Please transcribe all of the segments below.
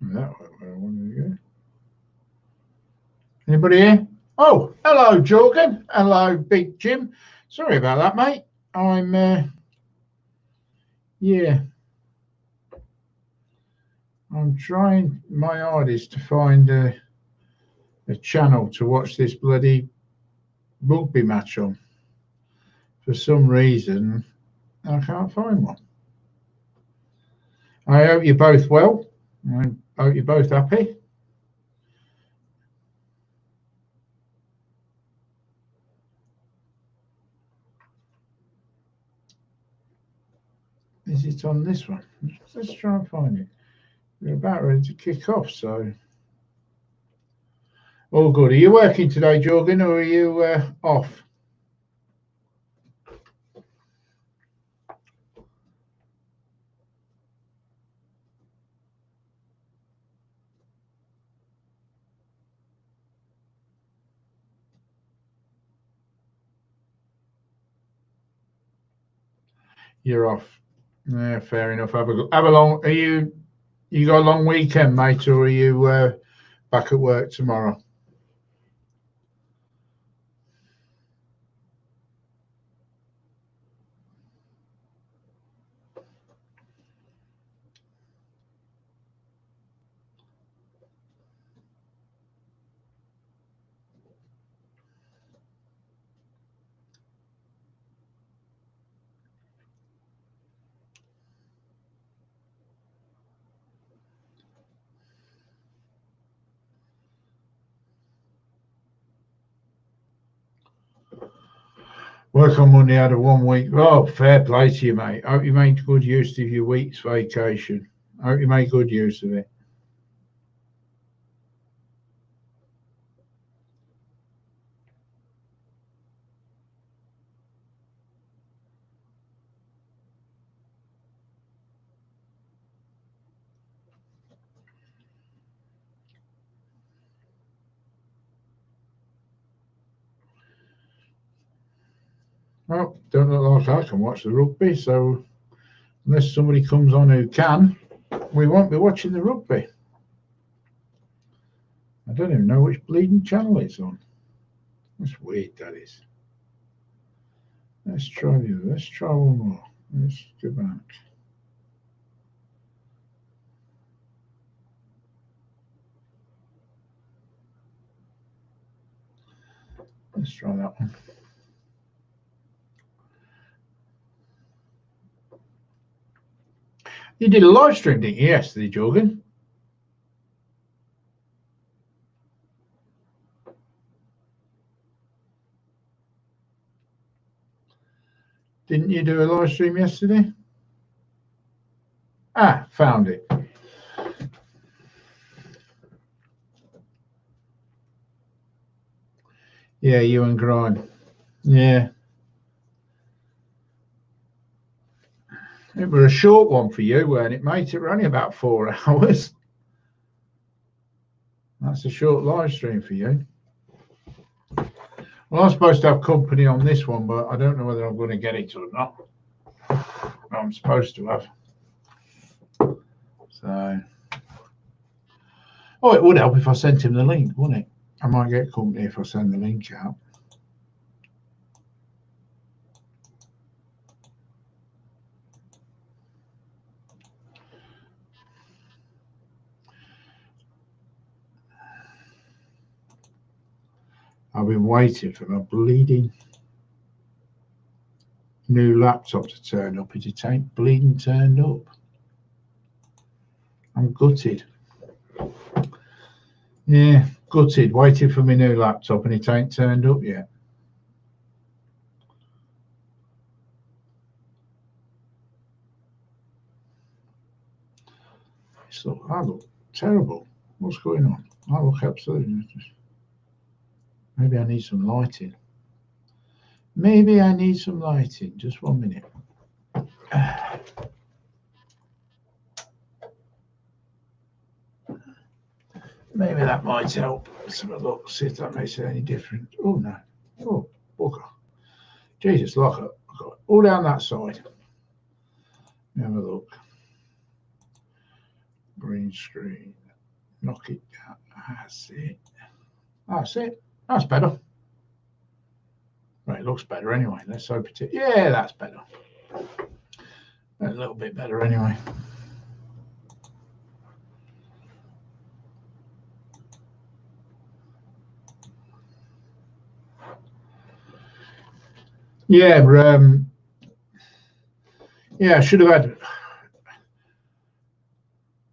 That went where I wanted to go. Anybody here? Oh, hello, Jorgen. Hello, Big Jim. Sorry about that, mate. I'm, yeah, I'm trying my hardest to find a channel to watch this bloody rugby match on. For some reason, I can't find one. I hope you're both well. I hope you're both happy. Is it on this one? Let's try and find it. We're about ready to kick off, so all good. Are you working today, Jorgen, or are you off? You're off. Yeah, fair enough. Have a long. Are you got a long weekend, mate, or are you back at work tomorrow? Work on Monday, had a 1 week. Oh, fair play to you, mate. I hope you made good use of your week's vacation. I hope you made good use of it. Well, don't look like I can watch the rugby, so unless somebody comes on who can, we won't be watching the rugby. I don't even know which bleeding channel it's on. That's weird, that is. Let's try one more. Let's go back. Let's try that one. You did a live stream, didn't you, yesterday, Jorgen? Didn't you do a live stream yesterday? Ah, found it. Yeah, you and Grime. Yeah. It was a short one for you, weren't it, mate? It was only about 4 hours. That's a short live stream for you. Well, I'm supposed to have company on this one, but I don't know whether I'm going to get it or not. I'm supposed to have. So, oh, it would help if I sent him the link, wouldn't it? I might get company if I send the link out. I've been waiting for my bleeding new laptop to turn up. It ain't bleeding turned up. I'm gutted. Yeah, gutted. Waiting for my new laptop and it ain't turned up yet. I look terrible. What's going on? I look absolutely. Maybe I need some lighting. Maybe I need some lighting. Just 1 minute. Maybe that might help. Let's have a look, see if that makes it any different. Oh, no. Oh, bugger. Jesus, look, I've got all down that side. Let me have a look. Green screen. Knock it down. That's it. That's it. That's better. Right, it looks better anyway. Let's hope it. Yeah, that's better. A little bit better anyway. Yeah, yeah, I should have had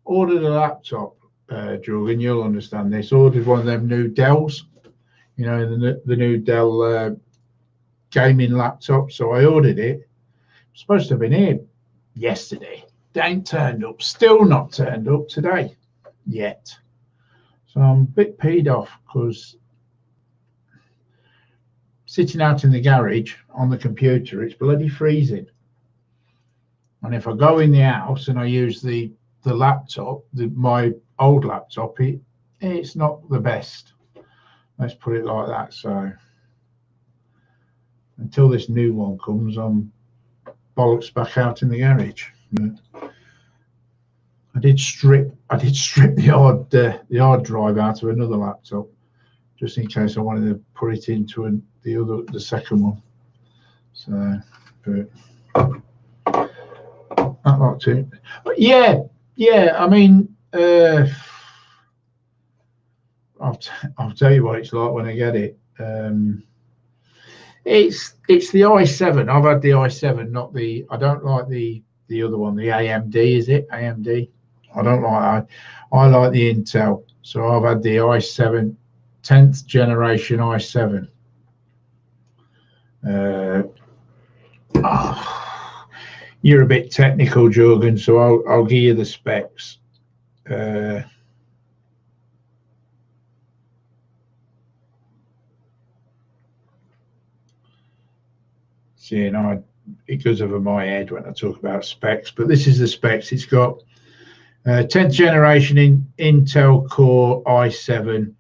ordered a laptop, Jorgen. You'll understand this. Ordered one of them new Dells, you know, the new Dell gaming laptop. So I ordered it. It's supposed to have been here yesterday. They ain't turned up. Still not turned up today yet. So I'm a bit peed off because sitting out in the garage on the computer, it's bloody freezing. And if I go in the house and I use the laptop, my old laptop, it's not the best. Let's put it like that. So until this new one comes, I'm bollocks back out in the garage. I did strip the hard drive out of another laptop just in case I wanted to put it into the second one. So, but I'd like to. But yeah. I mean, I'll tell you what it's like when I get it. It's the i7. I've had the i7, not the. I don't like the other one, the AMD. Is it AMD? I don't like. I like the Intel. So I've had the i7, 10th generation i7. You're a bit technical, Jorgen, so I'll give you the specs. See, it goes over my head when I talk about specs, but this is the specs. It's got 10th generation Intel Core i7,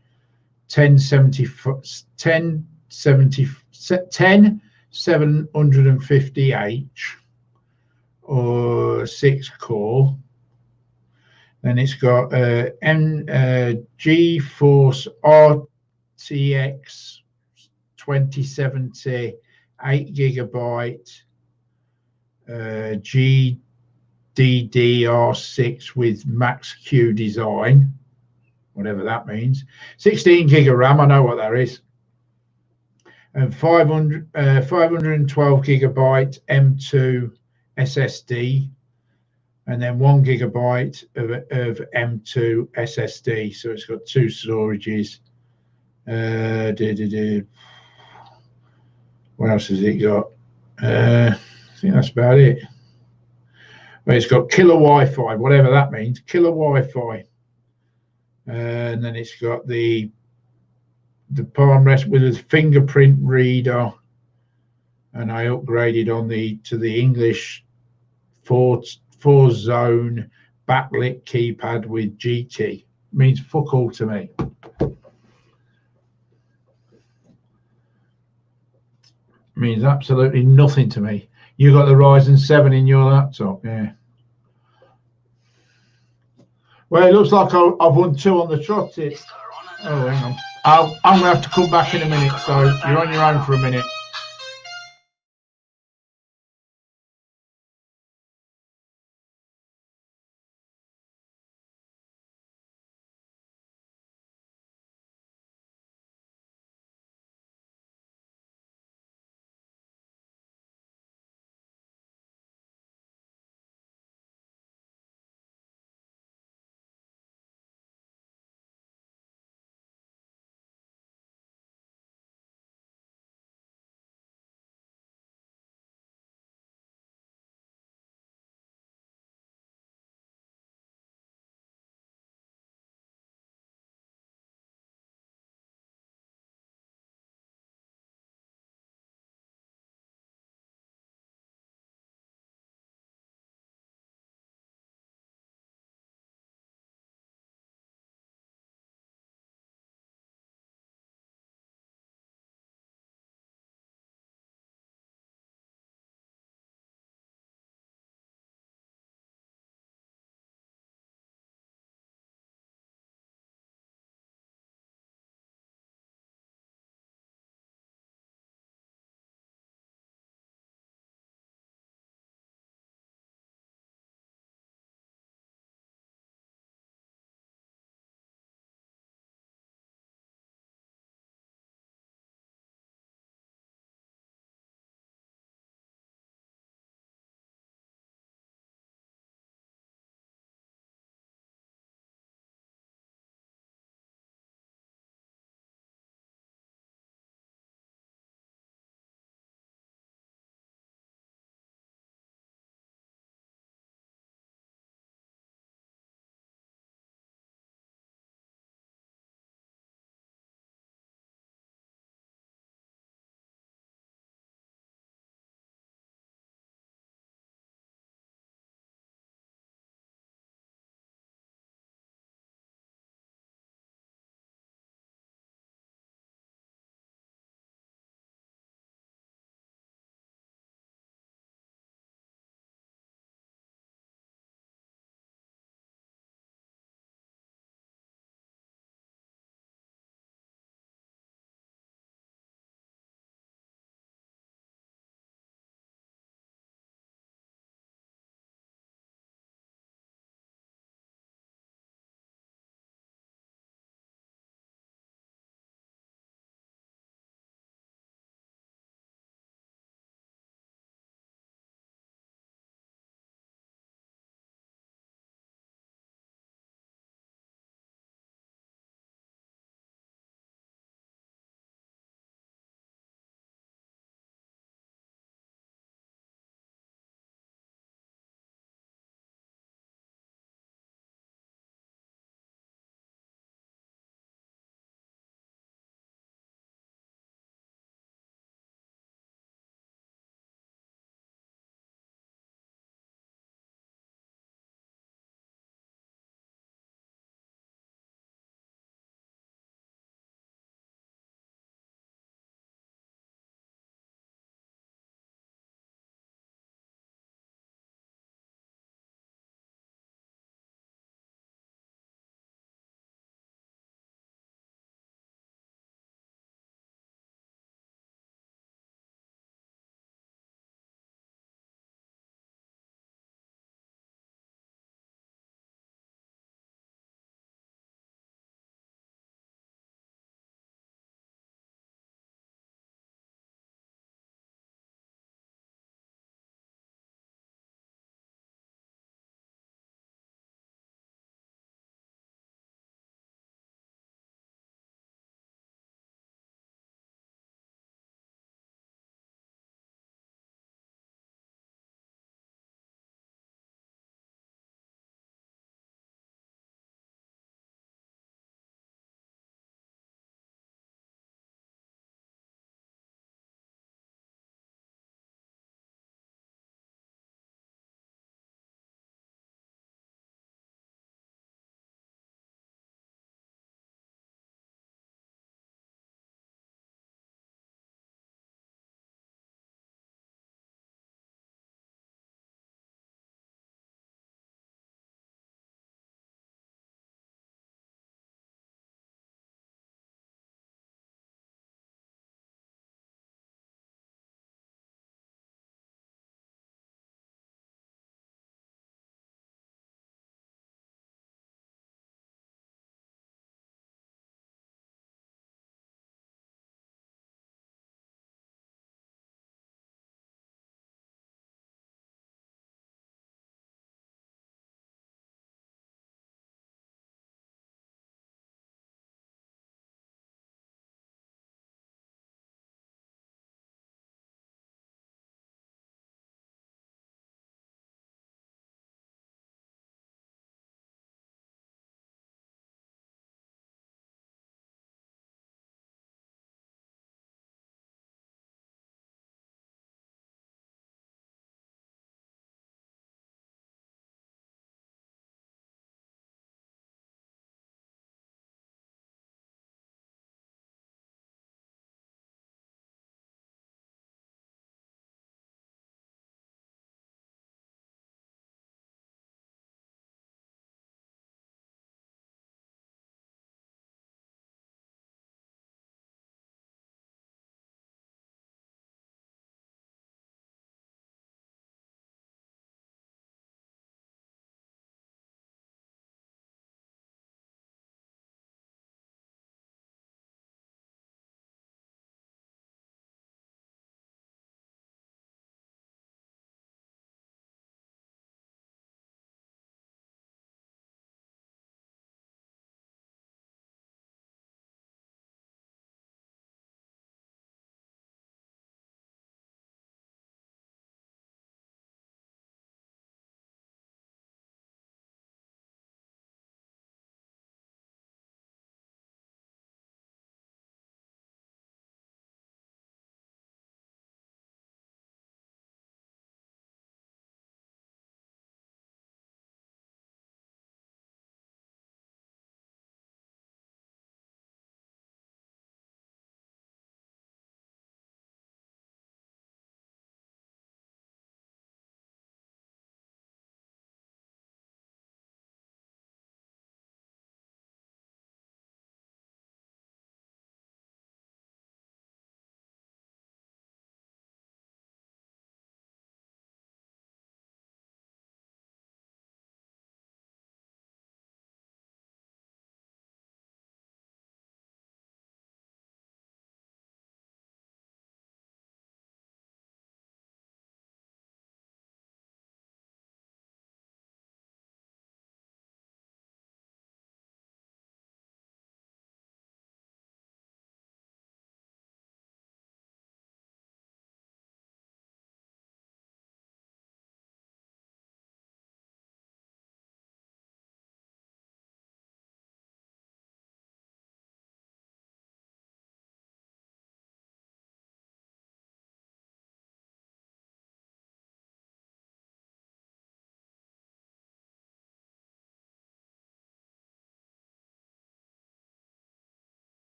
10750H or 6 core. Then it's got GeForce RTX 2070, 8 GB GDDR6 with Max Q design, whatever that means. 16 gig of RAM, I know what that is. And 512 gigabyte M2 SSD, and then 1 gigabyte of M2 SSD. So it's got two storages. What else has it got? I think that's about it. Well, it's got killer Wi-Fi, whatever that means, killer Wi-Fi. And then it's got the palm rest with a fingerprint reader, and I upgraded to the English four zone backlit keypad with GT. Means fuck all to me. Means absolutely nothing to me. You got the Ryzen 7 in your laptop, yeah. Well, it looks like I've won 2 on the trot. Oh, hang on. I'm going to have to come back in a minute, so you're on your own for a minute.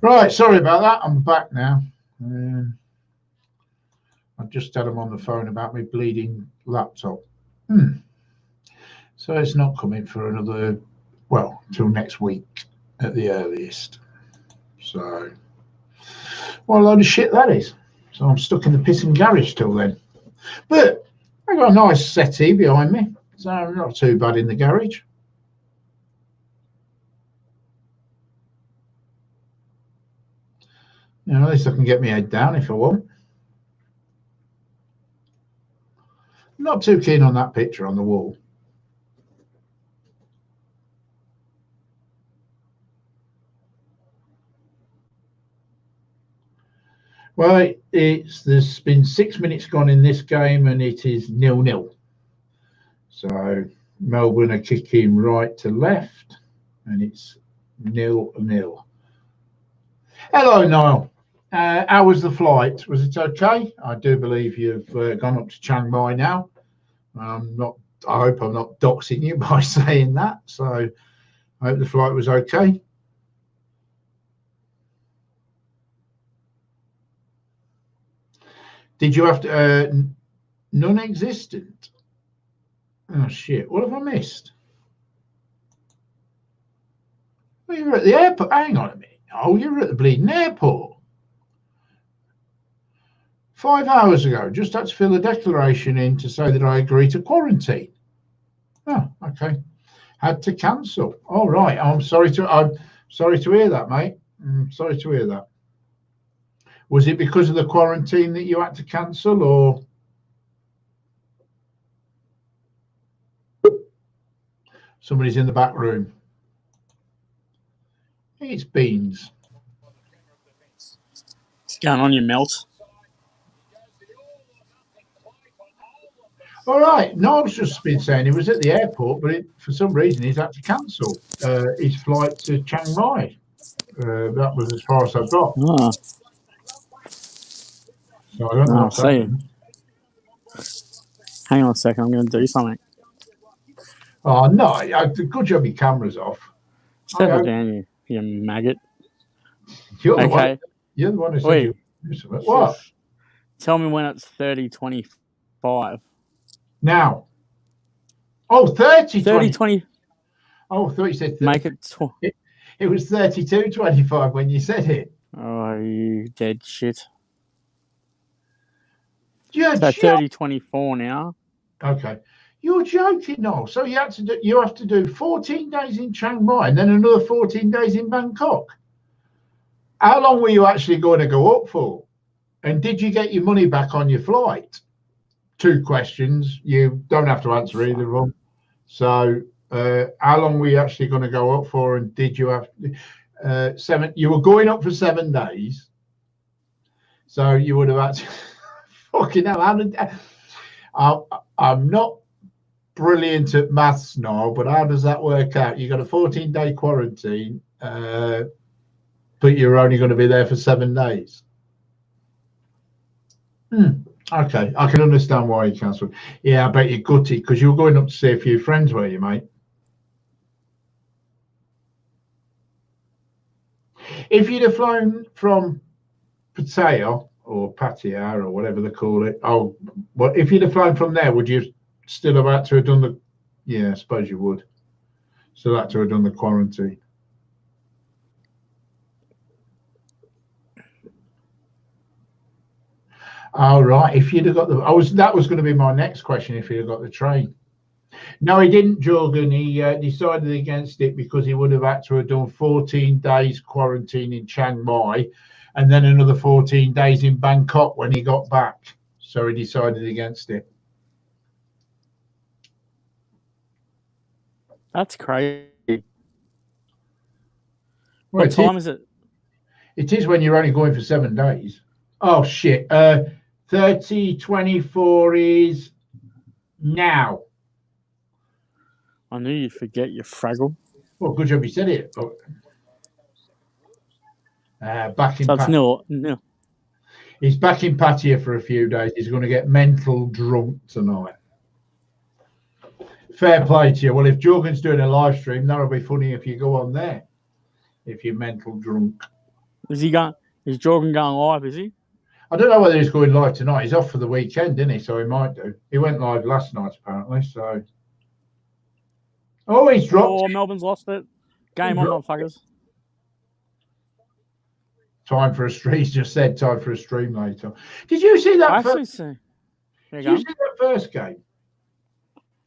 Right, sorry about that. I'm back now. I just had him on the phone about my bleeding laptop. So it's not coming for another, well, till next week at the earliest. So, what a load of shit that is. So I'm stuck in the pissing garage till then. But I got a nice settee behind me, so not too bad in the garage. You know, at least I can get my head down if I want. Not too keen on that picture on the wall. Well, there's been 6 minutes gone in this game and it is 0-0. So Melbourne are kicking right to left and it's 0-0. Hello, Niall. How was the flight? Was it okay? I do believe you've gone up to Chiang Mai now. I hope I'm not doxing you by saying that. So I hope the flight was okay. Did you have to non-existent? Oh shit! What have I missed? Well, you were at the airport. Hang on a minute. Oh, you were at the bleeding airport 5 hours ago. Just had to fill a declaration in to say that I agree to quarantine. Oh, okay. Had to cancel. All right. I'm sorry to hear that, mate. I'm sorry to hear that. Was it because of the quarantine that you had to cancel, or somebody's in the back room? It's Beans. What's going on, you melt? All right. Niall's just been saying he was at the airport, but for some reason he's had to cancel his flight to Chiang Mai. That was as far as I got. Oh. So I don't know what's happened. Hang on a second. I'm going to do something. Oh, no. Good job your camera's off. Settle down, you maggot. You're the one who said you do something. What? Tell me when it's 30:25. Now. Oh, 30:20. Oh, I thought you said 30. Make it. It was 32:25 when you said it. Oh, you dead shit. You're so 30:24 now. Okay. You're joking, Noel. So you have to do 14 days in Chiang Mai and then another 14 days in Bangkok. How long were you actually going to go up for? And did you get your money back on your flight? 2 questions. You don't have to answer either of them. So how long were you actually going to go up for? And did you have 7? You were going up for 7 days. So you would have actually fucking hell. I'm not brilliant at maths now, but how does that work out? You got a 14-day quarantine, but you're only going to be there for 7 days. Okay, I can understand why you cancelled. Yeah, I bet you're gutted because you were going up to see a few friends, were you, mate? If you'd have flown from Pattaya or Pattaya or whatever they call it, if you'd have flown from there, would you still have had to have done the? Yeah, I suppose you would. Still had to have done the quarantine. All right. If you'd have got that was going to be my next question. If you'd have got the train. No, he didn't, Jorgen. He decided against it because he would have had to have done 14 days quarantine in Chiang Mai and then another 14 days in Bangkok when he got back. So he decided against it. That's crazy. Well, what time is it? It is when you're only going for 7 days. Oh, shit. 30:24 is now. I knew you'd forget your Fraggle. Well, good job you said it. Back in so it's nil. He's back in Pattaya for a few days. He's going to get mental drunk tonight. Fair play to you. Well, if Jorgen's doing a live stream, that'll be funny if you go on there. If you're mental drunk. Is Jordan going live, is he? I don't know whether he's going live tonight. He's off for the weekend, isn't he? So he might do. He went live last night, apparently. So, he's dropped. Oh, Melbourne's lost it. Game on, motherfuckers. Time for a stream. He's just said time for a stream later. Did you see that? Did you see that first game?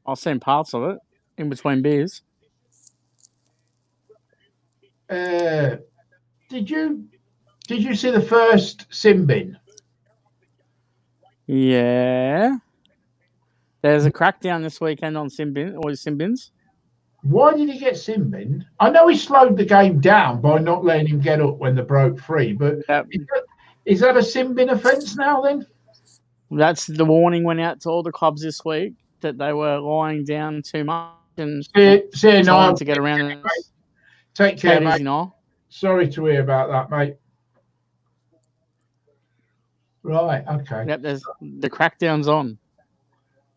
I've seen parts of it in between beers. Did you see the first sin bin? Yeah. There's a crackdown this weekend on sin bins. Why did he get sin binned? I know he slowed the game down by not letting him get up when they broke free, but is that a sin bin offence now then? That's the warning went out to all the clubs this week that they were lying down too much and trying to get around it. Take care, mate. Sorry to hear about that, mate. Right, okay. Yep, the crackdown's on.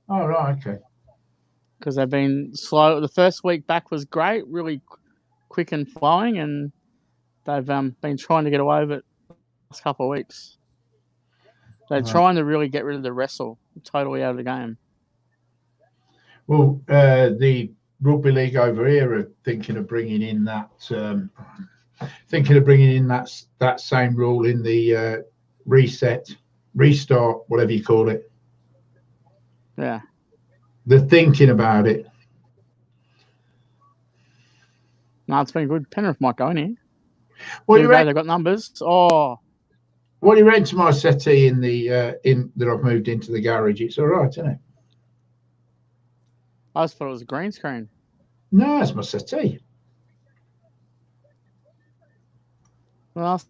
Oh, right, okay. Because they've been slow. The first week back was great, really quick and flowing, and they've been trying to get away with it the last couple of weeks. They're trying to really get rid of the wrestle totally out of the game. Well, the rugby league over here are thinking of bringing in that same rule in the restart, whatever you call it. Yeah. They're thinking about it. No, it's been good. Penrith might go in here. They've got numbers. Oh. Well, you rent my settee in that I've moved into the garage. It's all right, isn't it? I just thought it was a green screen. No, it's my settee. Well, of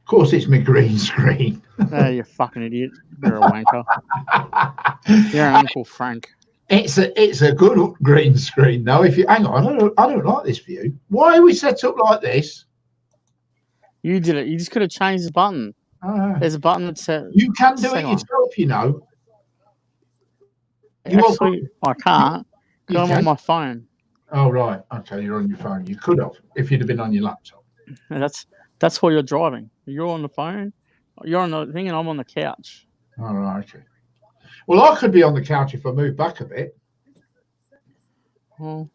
course, it's my green screen. Oh, you fucking idiot! You're a wanker. You're an Uncle Frank. It's a good green screen though. If you hang on, I don't like this view. Why are we set up like this? You did it. You just could have changed the button. There's a button that says... You can do it yourself, you know. Actually, I can't because I'm on my phone. Oh, right. Okay, you're on your phone. You could have if you'd have been on your laptop. That's why you're driving. You're on the phone. You're on the thing and I'm on the couch. All right, okay. Well, I could be on the couch if I move back a bit. Well...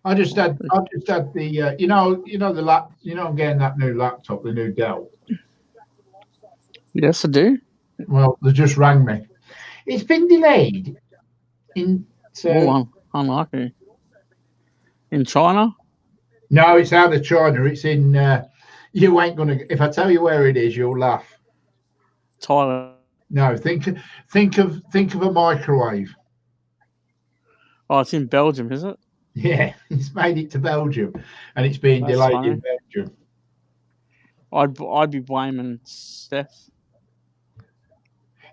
I just had the I'm getting that new laptop, the new Dell. Yes, I do. Well, they just rang me. It's been delayed. Unlucky. In China? No, it's out of China. It's in. You ain't gonna. If I tell you where it is, you'll laugh. Thailand. No, think of a microwave. Oh, it's in Belgium, is it? Yeah, it's made it to Belgium, and it's being delayed in Belgium. I'd be blaming Steph.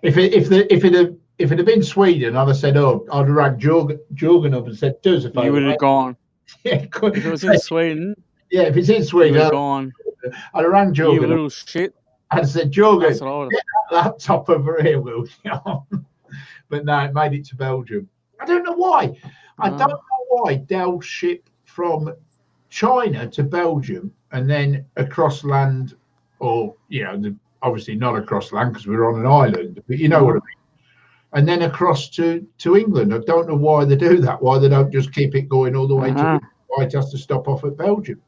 If it had been Sweden, I'd have said, I'd have rang Jorgen up and said, do us a favour. You would have gone. Yeah, if it was in Sweden. Yeah, if it's in Sweden, I'd have rang Jorgen. You little shit. I'd have said, Jorgen, get that laptop over here, will you? But no, it made it to Belgium. I don't know why. I don't know why Dell ship from China to Belgium and then across land, or obviously not across land because we're on an island, but you know what I mean. And then across to England. I don't know why they do that. Why they don't just keep it going all the way to why it has to stop off at Belgium.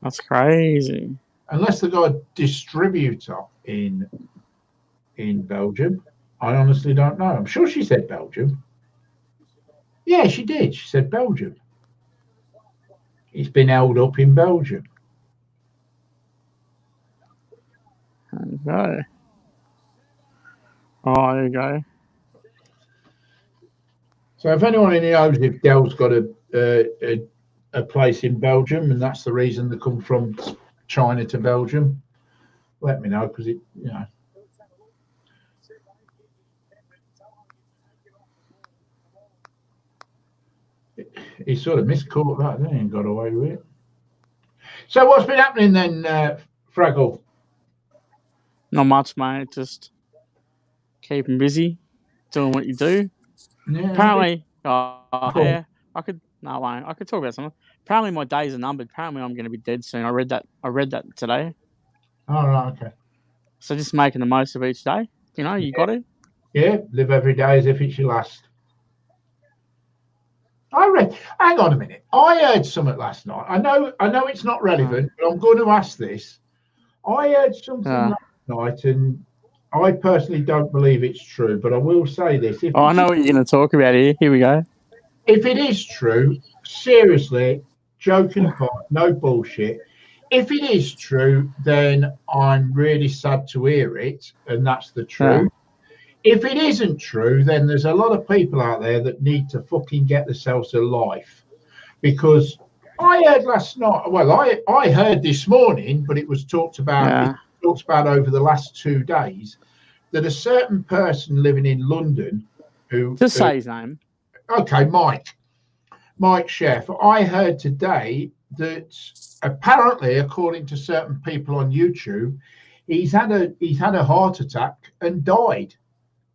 That's crazy. Unless they got a distributor in Belgium, I honestly don't know. I'm sure she said Belgium. Yeah, she did. She said Belgium. It's been held up in Belgium. Okay. Oh, there you go. So if anyone knows if Dell's got a place in Belgium and that's the reason they come from China to Belgium, let me know because he sort of miscaught that, didn't he, and got away with it. So what's been happening then, Fraggle? Not much, mate. Just keeping busy, doing what you do. Yeah, apparently, No, I won't. I could talk about something. Apparently, my days are numbered. Apparently, I'm going to be dead soon. I read that today. All right, okay. So just making the most of each day. You got it. Yeah, live every day as if it's your last. Hang on a minute. I heard something last night. I know it's not relevant, but I'm going to ask this. I heard something last night, and I personally don't believe it's true, but I will say this. I know what you're going to talk about here. Here we go. If it is true, seriously, joking apart, no bullshit. If it is true, then I'm really sad to hear it, and that's the truth. If it isn't true, then there's a lot of people out there that need to fucking get themselves a life. Because I heard last night, well, I heard this morning, but it was talked about over the last 2 days, that a certain person living in London who just say his name. Okay, Mike Chef. I heard today that apparently, according to certain people on YouTube, he's had a heart attack and died.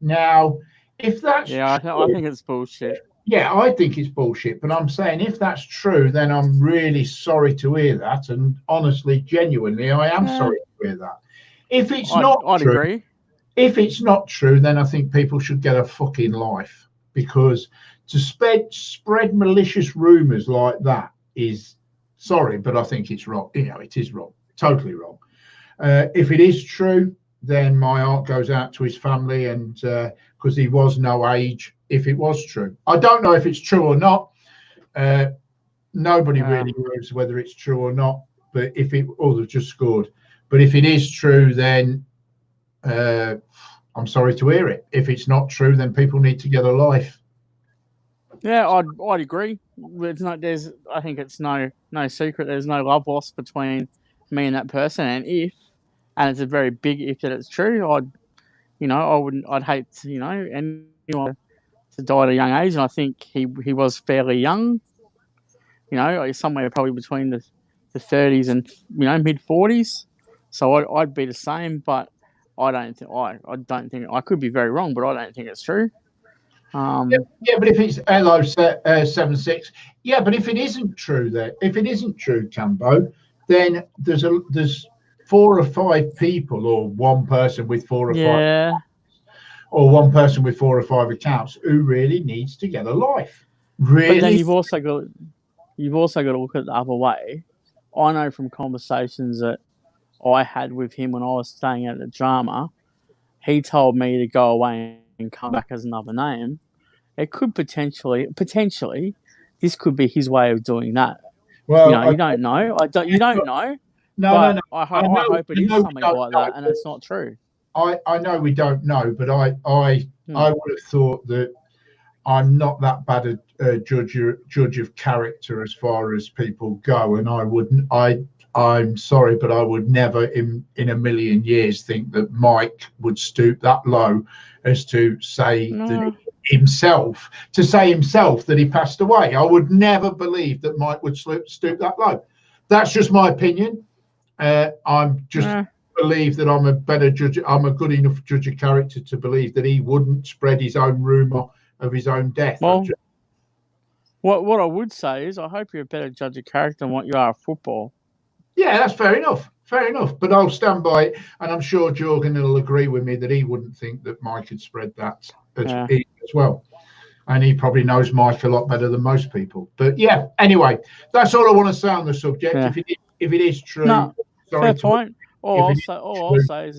Now, if that's true, I think it's bullshit. Yeah, I think it's bullshit. But I'm saying if that's true, then I'm really sorry to hear that. And honestly, genuinely, I am sorry to hear that. If it's I'd true, agree. If it's not true, then I think people should get a fucking life, because to spread malicious rumours like that is, sorry, but I think it's wrong. It is wrong, totally wrong. If it is true, then my heart goes out to his family, and because he was no age, if it was true. I don't know if it's true or not. Nobody really knows whether it's true or not, but they've just scored. But if it is true, then I'm sorry to hear it. If it's not true, then people need to get a life. Yeah, I'd agree. I think it's no secret. There's no love lost between me and that person, and it's a very big if that it's true. I'd hate anyone to die at a young age, and I think he was fairly young. Somewhere probably between the 30s and mid 40s. So I'd be the same, but I don't think I could be very wrong, but I don't think it's true. But if it's hello 76, yeah, but if it isn't true, Cambo, then there's 4 or 5 people, or one person with 4 or 5, or one person with 4 or 5 accounts who really needs to get a life. Really, but then you've also got to look at the other way. I know from conversations that I had with him when I was staying at the drama, he told me to go away and come back as another name. It could potentially, this could be his way of doing that. Well, you don't know. You don't know. No. I hope it is something like that, and it's not true. I know we don't know, but I would have thought that I'm not that bad a judge of character as far as people go, and I'm sorry, but I would never in a million years think that Mike would stoop that low as to say that himself that he passed away. I would never believe that Mike would stoop that low. That's just my opinion. I'm just believe that I'm a better judge. I'm a good enough judge of character to believe that he wouldn't spread his own rumor of his own death. Well, what I would say is I hope you're a better judge of character than what you are of football. Yeah, that's fair enough. But I'll stand by it, and I'm sure Jorgen will agree with me that he wouldn't think that Mike had spread that as well. And he probably knows Mike a lot better than most people. But yeah, anyway, that's all I want to say on the subject. Yeah. If it is true, fair point. All I'll say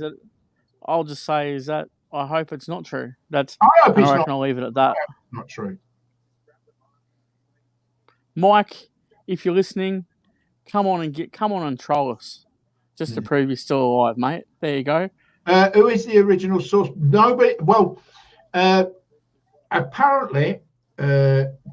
is that I hope it's not true. I reckon I'll leave it at that. Not true. Mike, if you're listening, come on and troll us, just to prove you're still alive, mate. There you go. Who is the original source? Nobody. Well, apparently,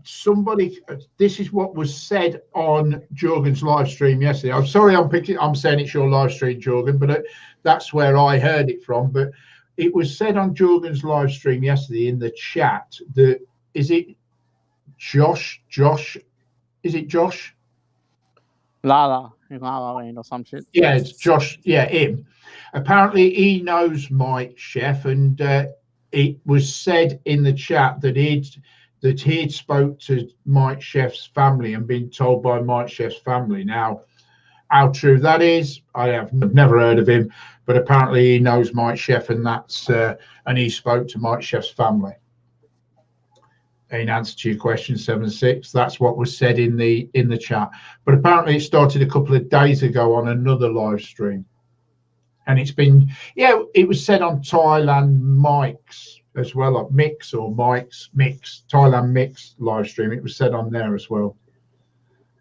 somebody. This is what was said on Jorgen's live stream yesterday. I'm sorry, I'm saying it's your live stream, Jorgen, but that's where I heard it from. But it was said on Jorgen's live stream yesterday in the chat that is it Josh? Is it Josh? La La Land or some shit. Yeah, it's Josh. Yeah, him. Apparently, he knows Mike Chef, and it was said in the chat that that he'd spoke to Mike Chef's family and been told by Mike Chef's family. Now, how true that is, I have never heard of him, but apparently he knows Mike Chef, and and he spoke to Mike Chef's family. In answer to your question, 7-6, that's what was said in the chat. But apparently it started a couple of days ago on another live stream, and it's been, yeah, it was said on Thailand Mike's as well, like Mix or Mike's Mix, Thailand Mix live stream. It was said on there as well.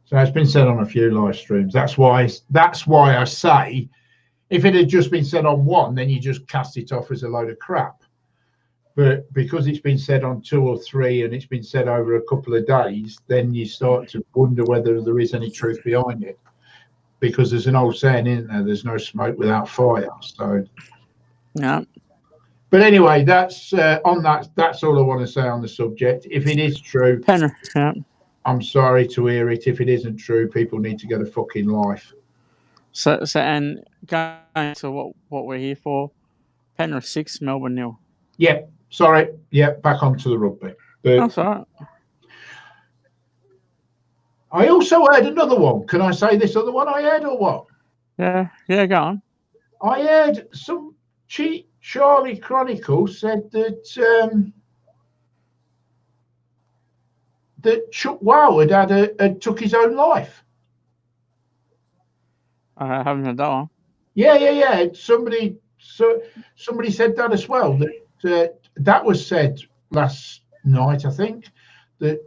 So it's been said on a few live streams. That's why I say, if it had just been said on one, then you just cast it off as a load of crap. But because it's been said on 2 or 3 and it's been said over a couple of days, then you start to wonder whether there is any truth behind it. Because there's an old saying, isn't there? There's no smoke without fire. So, yeah. But anyway, that's on that. That's all I want to say on the subject. If it is true, Yeah. I'm sorry to hear it. If it isn't true, people need to get a fucking life. So and going to what we're here for, Penrith 6, Melbourne 0. Yep. Sorry. Yep. Back onto the rugby. But that's all right. I also heard another one. Can I say this other one I heard or what? Yeah, go on. I heard some cheat Charlie Chronicle said that that Chuck Woward had took his own life. I haven't heard that one. Yeah. Somebody said that as well. That was said last night, I think. That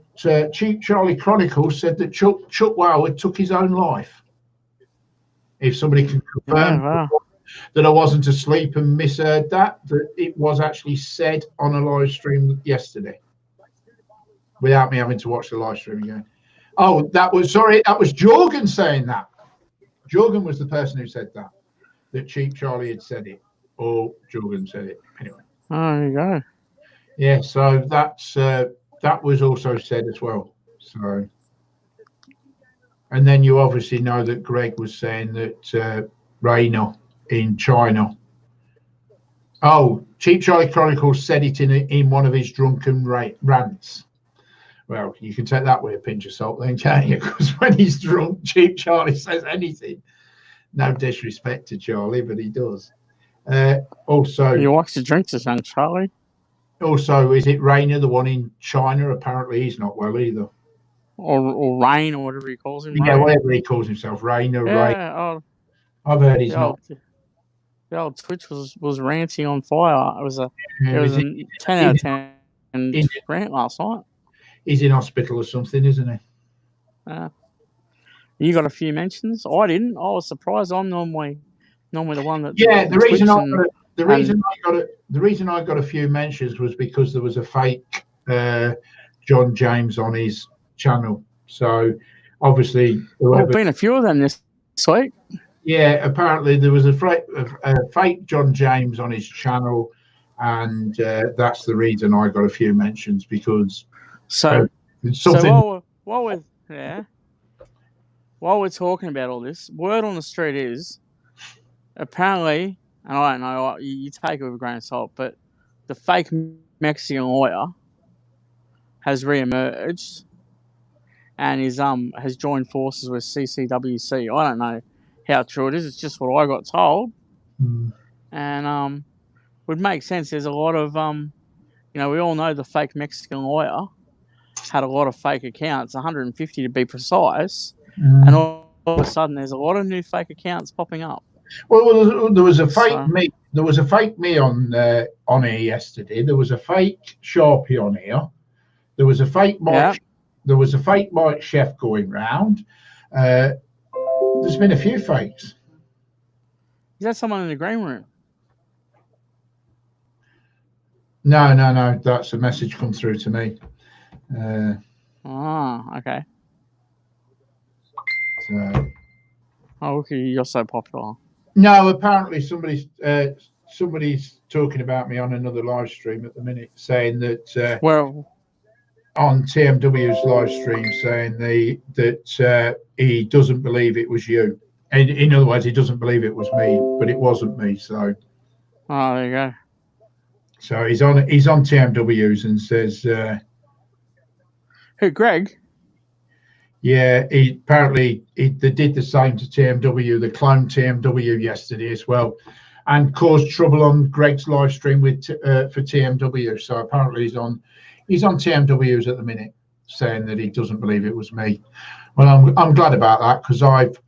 Cheap Charlie Chronicle said that Chuck Woward took his own life. If somebody can confirm that I wasn't asleep and misheard that it was actually said on a live stream yesterday, without me having to watch the live stream again. Oh, that was Jorgen saying that. Jorgen was the person who said that Cheap Charlie had said it, or Jorgen said it. Anyway. Oh, there you go. Yeah, so that was also said as well. So, and then you obviously know that Greg was saying that Rainer in China. Oh, Cheap Charlie Chronicles said it in one of his drunken rants. Well, you can take that with a pinch of salt then, can't you? Because when he's drunk, Cheap Charlie says anything. No disrespect to Charlie, but he does. Also, he likes to drink to son, Charlie. Also, is it Rainer, the one in China? Apparently, he's not well either. Or Rain, or whatever he calls him. Yeah, whatever he calls himself, Rainer. Yeah, I've heard he's not. The old Twitch was ranting on fire. It was a 10 out of 10 rant last night. He's in hospital or something, isn't he? You got a few mentions. I didn't. I was surprised. I'm normally the one that. Yeah, the reason I got a few mentions was because there was a fake John James on his channel. So obviously, there's been a few of them this week. Yeah, apparently there was a fake John James on his channel, and that's the reason I got a few mentions, because something. So while we're talking about all this, word on the street is apparently, and I don't know, you take it with a grain of salt, but the fake Mexican lawyer has re-emerged and has joined forces with CCWC. I don't know how true it is. It's just what I got told. And would make sense. There's a lot of, we all know the fake Mexican lawyer had a lot of fake accounts, 150 to be precise. And all of a sudden, there's a lot of new fake accounts popping up. Well, there was a fake me. There was a fake me on here yesterday. There was a fake Sharpie on here. There was a fake Mike. Yeah. There was a fake Mike Chef going round. There's been a few fakes. Is that someone in the green room? No. That's a message come through to me. Okay. So. Oh, okay, you're so popular. No, apparently somebody's talking about me on another live stream at the minute, saying that. On TMW's live stream, saying that he doesn't believe it was you. And in other words, he doesn't believe it was me, but it wasn't me. So. Oh, there you go. So he's on TMW's and says Who, Greg? Yeah, they did the same to TMW. They cloned TMW yesterday as well, and caused trouble on Greg's live stream with for TMW. So apparently he's on TMW's at the minute, saying that he doesn't believe it was me. Well, I'm glad about that, because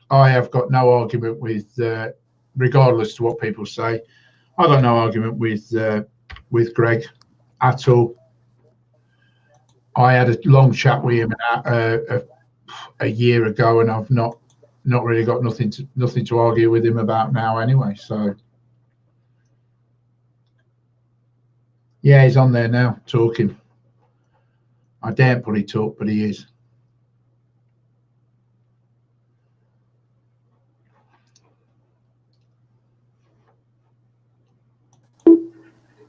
I have got no argument with, regardless to what people say, I got no argument with Greg at all. I had a long chat with him a year ago, and I've not really got nothing to argue with him about now anyway. So yeah, he's on there now talking. I daren't put he talk, but he is.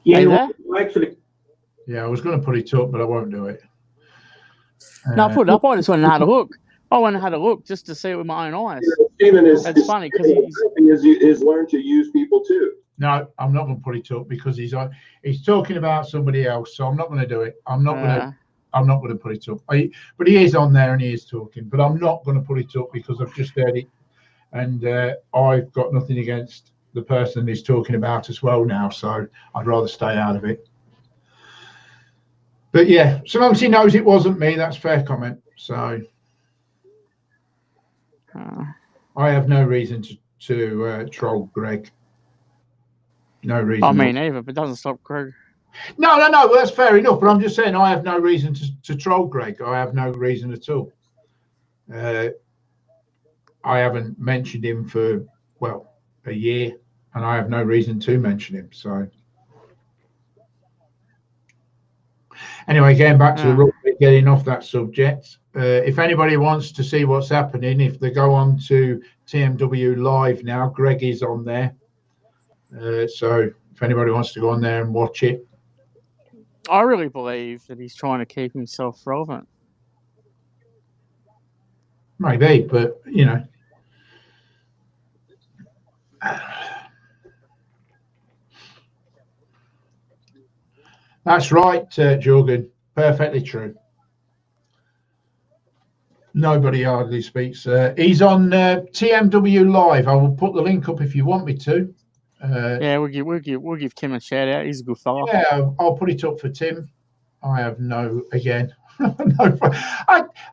Yeah, actually. Yeah, I was going to put it up, but I won't do it. No, I put it up. I just went and had a look. I went and had a look just to see it with my own eyes. It's funny because he's learned to use people too. No, I'm not going to put it up because he's talking about somebody else, so I'm not going to do it. I'm not going to put it up. But he is on there and he is talking. But I'm not going to put it up because I've just heard it, and I've got nothing against the person he's talking about as well now. So I'd rather stay out of it. But yeah, so long as he knows it wasn't me, that's fair comment. So I have no reason to troll Greg. No reason. I mean, either, but it doesn't stop Greg. No, well, that's fair enough. But I'm just saying, I have no reason to troll Greg. I have no reason at all. I haven't mentioned him for, well, a year, and I have no reason to mention him. So anyway, getting back to the rugby, getting off that subject. If anybody wants to see what's happening, if they go on to TMW Live now, Greg is on there. So if anybody wants to go on there and watch it. I really believe that he's trying to keep himself relevant. Maybe, but you know. That's right, Jorgen. Perfectly true. Nobody hardly speaks. He's on TMW Live. I will put the link up if you want me to. Yeah, we'll give Tim a shout out. He's a good fella. Yeah, I'll put it up for Tim. I have no I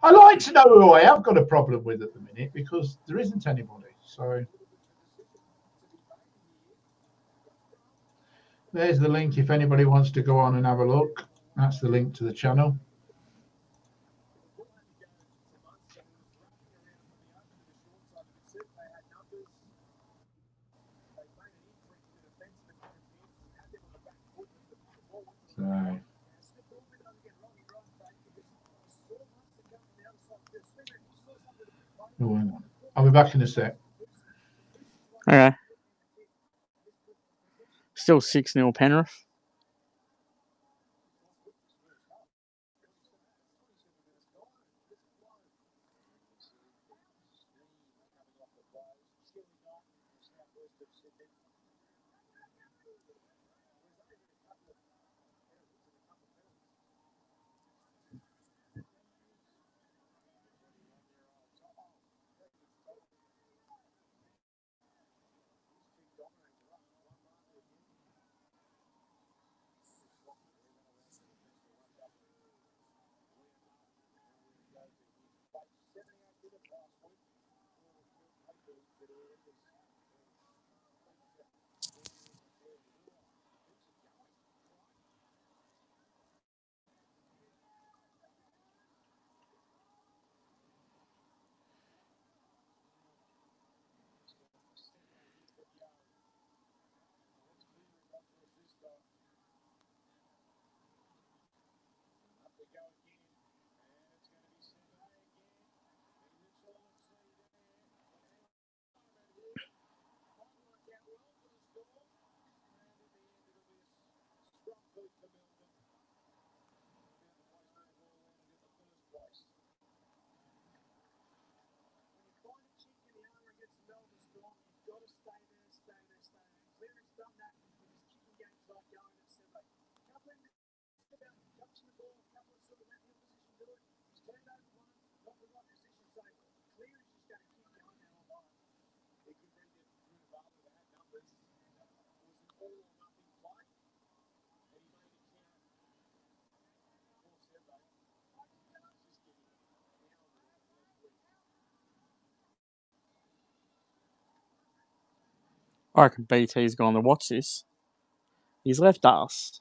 like to know who I have got a problem with at the minute, because there isn't anybody. So there's the link if anybody wants to go on and have a look. That's the link to the channel. So I'll be back in a sec. Okay. Still 6-0 Penrith. I reckon BT's gone to watch this. He's left us.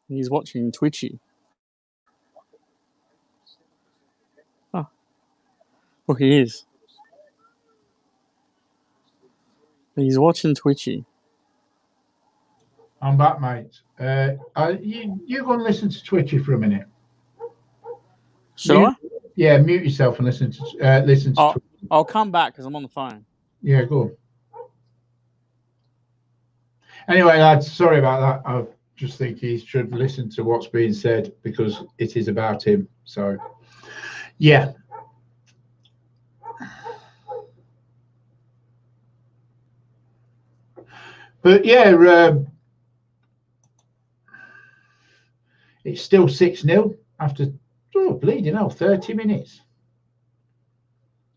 He's watching Twitchy. Oh. Well, he is. He's watching Twitchy. I'm back, mate. You go and listen to Twitchy for a minute. Should I? Yeah, mute yourself and listen to Twitchy. I'll come back because I'm on the phone. Yeah, go on. Anyway, lads, sorry about that. I just think he should listen to what's being said because it is about him. So, yeah. But yeah, it's still 6-0 after bleeding hell, 30 minutes.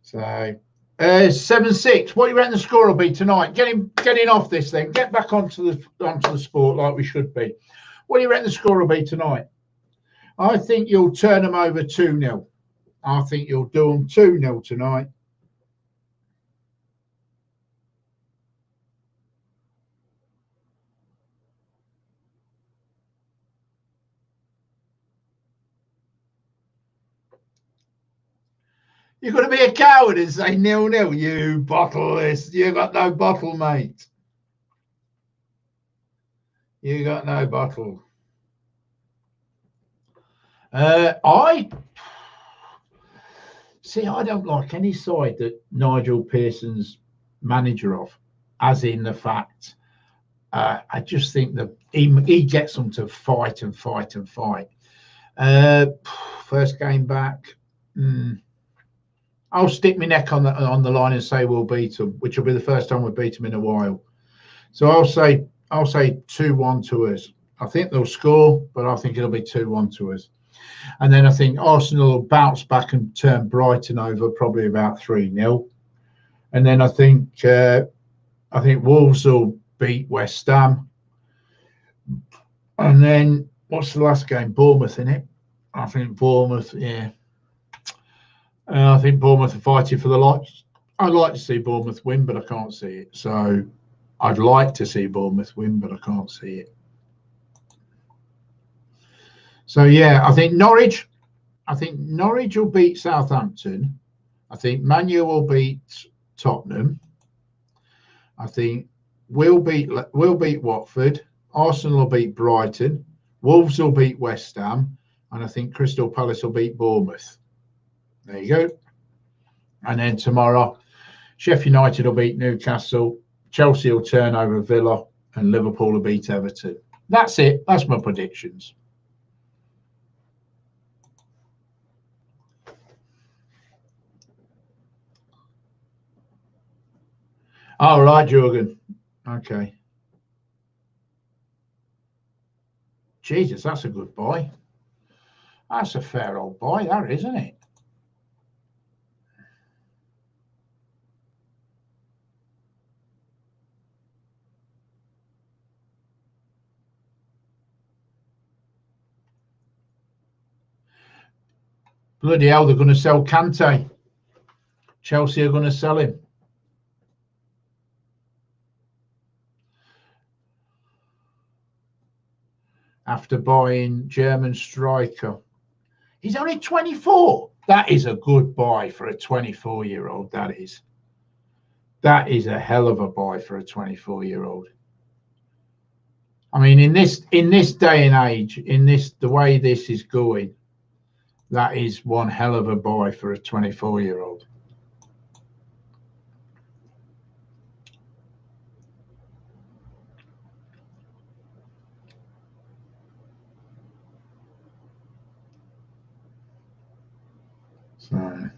So 7-6. What do you reckon the score will be tonight? Getting off this thing. Get back onto the sport like we should be. What do you reckon the score will be tonight? I think you'll turn them over 2-0. I think you'll do them 2-0 tonight. You're going to be a coward and say 0-0. You bottleless. You got no bottle, mate. You got no bottle. I don't like any side that Nigel Pearson's manager of, as in the fact, I just think that he gets them to fight and fight and fight. First game back, I'll stick my neck on the line and say we'll beat them, which will be the first time we beat them in a while. So I'll say 2-1 to us. I think they'll score, but I think it'll be 2-1 to us. And then I think Arsenal will bounce back and turn Brighton over, probably about 3-0. And then I think Wolves will beat West Ham. And then what's the last game? Bournemouth, innit? I think Bournemouth, yeah. I think Bournemouth are fighting for the lights. I'd like to see Bournemouth win, but I can't see it. So I'd like to see Bournemouth win, but I can't see it. So yeah, I think Norwich will beat Southampton. I think Man U will beat Tottenham. I think we'll beat Watford. Arsenal will beat Brighton. Wolves will beat West Ham, and I think Crystal Palace will beat Bournemouth. There you go. And then tomorrow, Sheffield United will beat Newcastle. Chelsea will turn over Villa, and Liverpool will beat Everton. That's it. That's my predictions. All right, Jürgen. Okay. Jesus, that's a good boy. That's a fair old boy, that, isn't it? Bloody hell, they're going to sell Kante. Chelsea are going to sell him. After buying German striker. He's only 24. That is a good buy for a 24-year-old. That is a hell of a buy for a 24-year-old. I mean, in this day and age, the way this is going, that is one hell of a buy for a 24-year-old. So.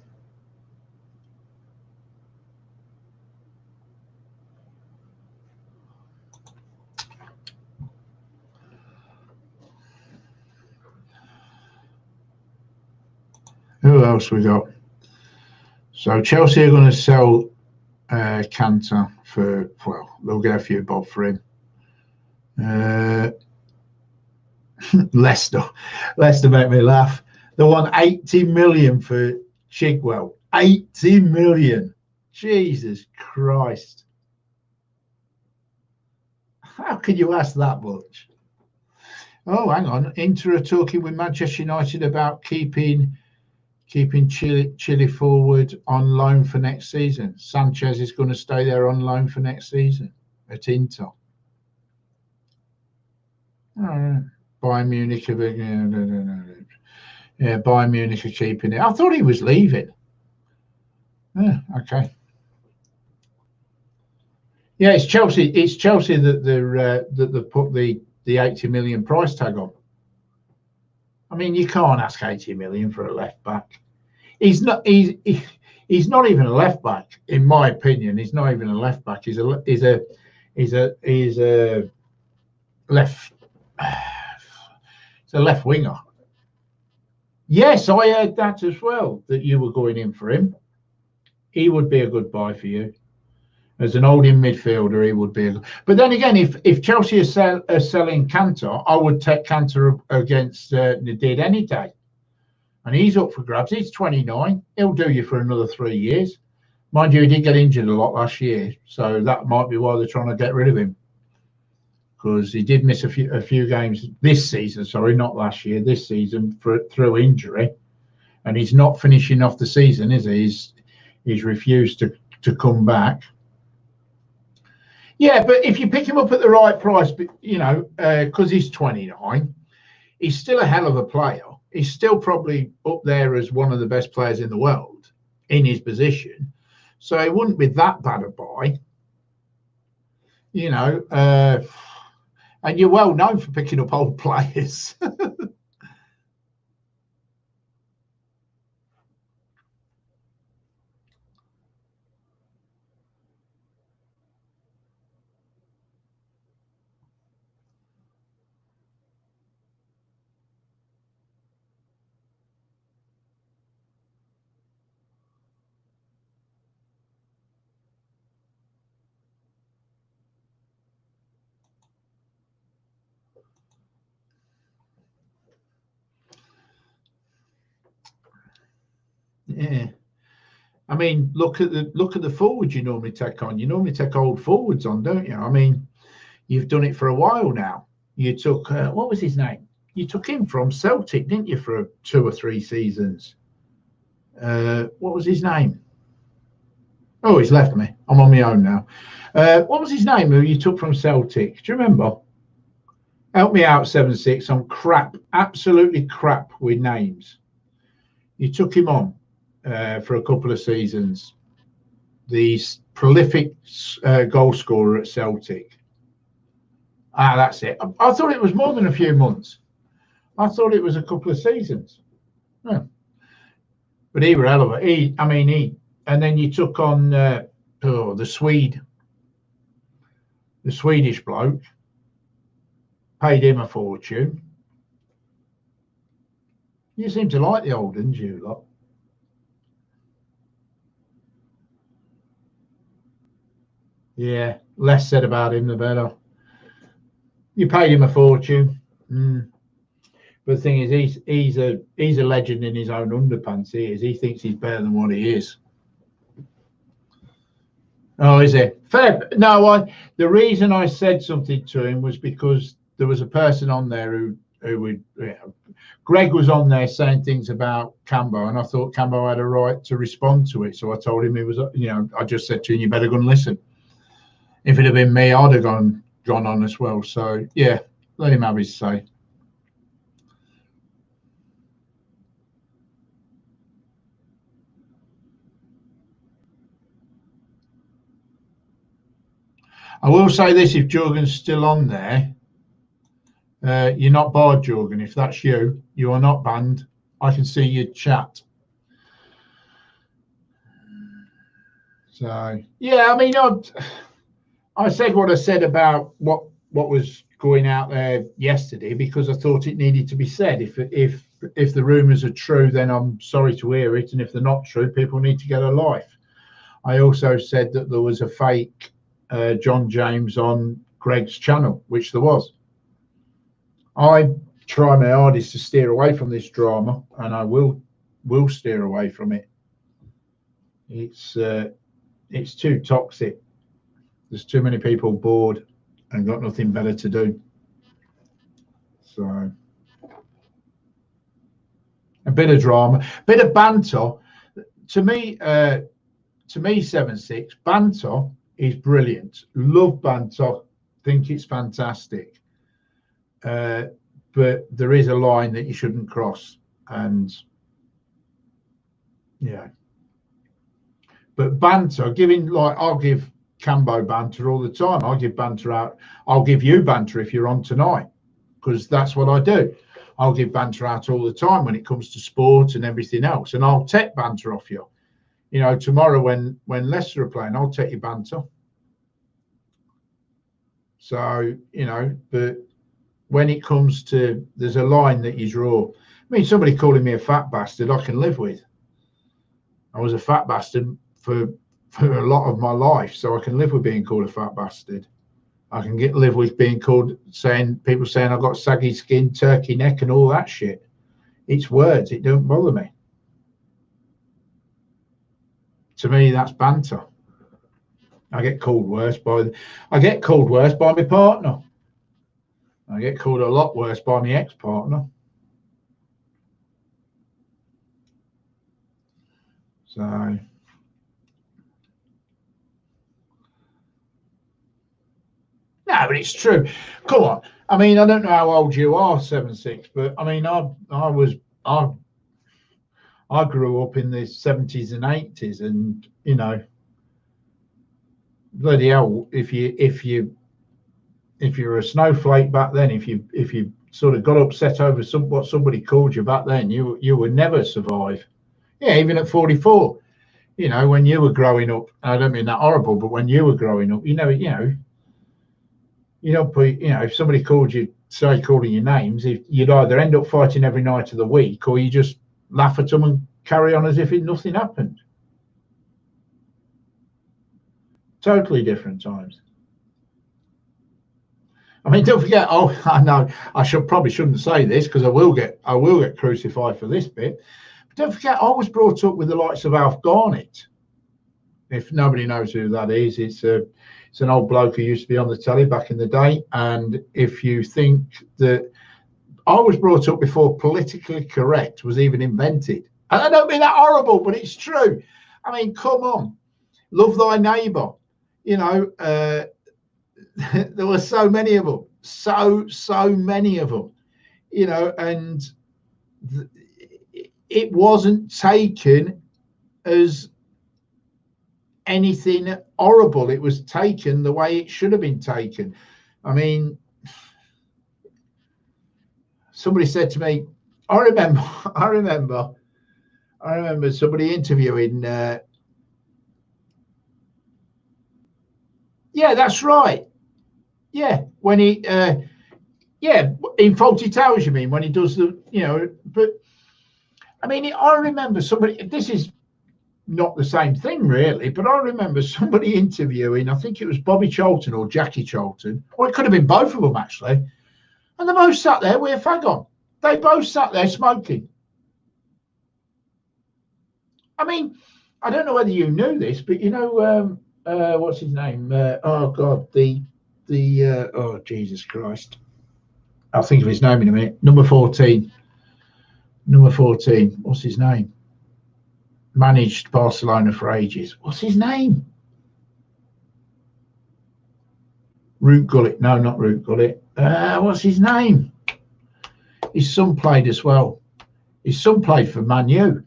Who else we got? So Chelsea are going to sell Cantor for, well, they'll get a few bob for him. Leicester make me laugh. They want 80 million for Chigwell. 80 million. Jesus Christ. How could you ask that much? Oh, hang on. Inter are talking with Manchester United about keeping Chile forward on loan for next season. Sanchez is going to stay there on loan for next season at Inter. Bayern Munich are Bayern Munich are keeping it. I thought he was leaving. Yeah, okay. Yeah, it's Chelsea. It's Chelsea that they put the 80 million price tag on. I mean, you can't ask 80 million for a left back. He's not even a left back, in my opinion. He's not even a left back. He's a left. It's a left winger. Yes, I heard that as well, that you were going in for him. He would be a good buy for you. As an holding midfielder, he would be a good. But then again, if Chelsea are selling Cantor, I would take Cantor against Nadid any day. And he's up for grabs. He's 29. He'll do you for another 3 years. Mind you, he did get injured a lot last year. So that might be why they're trying to get rid of him. Because he did miss a few games this season, sorry, not last year, this season through injury. And he's not finishing off the season, is he? He's refused to come back. Yeah, but if you pick him up at the right price, you know, because he's 29, he's still a hell of a player. He's still probably up there as one of the best players in the world in his position. So it wouldn't be that bad a buy. You know, and you're well known for picking up old players. Yeah, I mean, look at the forwards you normally take on. You normally take old forwards on, don't you? I mean, you've done it for a while now. You took what was his name? You took him from Celtic, didn't you, for 2 or 3 seasons? What was his name? Oh, he's left me. I'm on my own now. What was his name? Who you took from Celtic? Do you remember? Help me out, 7-6. I'm crap, absolutely crap with names. You took him on for a couple of seasons. The prolific goal scorer at Celtic. Ah, that's it. I thought it was more than a few months. I thought it was a couple of seasons. Yeah. But he were hell of a. And then you took on the Swedish bloke. Paid him a fortune. You seem to like the old, didn't you, lot? Yeah, less said about him, the better. You paid him a fortune. But the thing is, he's a legend in his own underpants. He is. He thinks he's better than what he is. Oh, is it? Fair. No, the reason I said something to him was because there was a person on there who would. Greg was on there saying things about Cambo, and I thought Cambo had a right to respond to it. So I told him it was. I just said to him, "You better go and listen." If it had been me, I'd have gone on as well. So yeah, let him have his say. I will say this: if Jurgen's still on there, you're not barred, Jurgen. If that's you, you are not banned. I can see your chat. So yeah, I mean, I said what I said about what was going out there yesterday because I thought it needed to be said. If the rumours are true, then I'm sorry to hear it, and if they're not true, people need to get a life. I also said that there was a fake John James on Greg's channel, which there was. I try my hardest to steer away from this drama, and I will steer away from it. It's too toxic. There's too many people bored and got nothing better to do. So a bit of drama, a bit of banter. To me, 7-6 banter is brilliant. Love banter. Think it's fantastic. But there is a line that you shouldn't cross, and yeah. But banter, I'll give Cambo banter all the time. I'll give banter out. I'll give you banter if you're on tonight, because that's what I do. I'll give banter out all the time when it comes to sport and everything else, and I'll take banter off you. You know, tomorrow when Leicester are playing, I'll take your banter. So, you know, but when it comes to, there's a line that you draw. I mean, somebody calling me a fat bastard, I can live with. I was a fat bastard for a lot of my life, so I can live with being called a fat bastard. I can live with being called, people saying I've got saggy skin, turkey neck, and all that shit. It's words. It don't bother me. To me, that's banter. I get called worse by my partner. I get called a lot worse by my ex-partner. So no, but it's true. Come on. I mean, I don't know how old you are, 7-6, but I mean, I grew up in the 70s and 80s, and you know, bloody hell, if you're a snowflake back then, if you sort of got upset over what somebody called you back then, you would never survive. Yeah, even at 44, you know, when you were growing up, I don't mean that horrible, but when you were growing up, you know, if somebody called you, calling your names, you'd either end up fighting every night of the week, or you just laugh at them and carry on as if nothing happened. Totally different times. I mean, don't forget. Oh, I know I probably shouldn't say this because I will get crucified for this bit. But don't forget, I was brought up with the likes of Alf Garnett. If nobody knows who that is, it's an old bloke who used to be on the telly back in the day. And if you think that I was brought up before politically correct was even invented, and I don't mean that horrible, but it's true. I mean, come on, love thy neighbour. You know, there were so many of them, so many of them. You know, and it wasn't taken as anything horrible. It was taken the way it should have been taken. I mean, somebody said to me, I remember somebody interviewing. Yeah, that's right. Yeah, when he, in Faulty Towers, you mean, when he does the, you know, but I mean, I remember somebody. This is not the same thing really, but I remember somebody interviewing, I think it was Bobby Charlton or Jackie Charlton, or it could have been both of them actually, and they both sat there with a fag on. They both sat there smoking. I mean, I don't know whether you knew this, but you know, what's his name? Oh God, oh Jesus Christ, I'll think of his name in a minute. Number 14. What's his name? Managed Barcelona for ages. What's his name? Root Gullit. No, not Root Gullit. What's his name? His son played as well. His son played for Man U.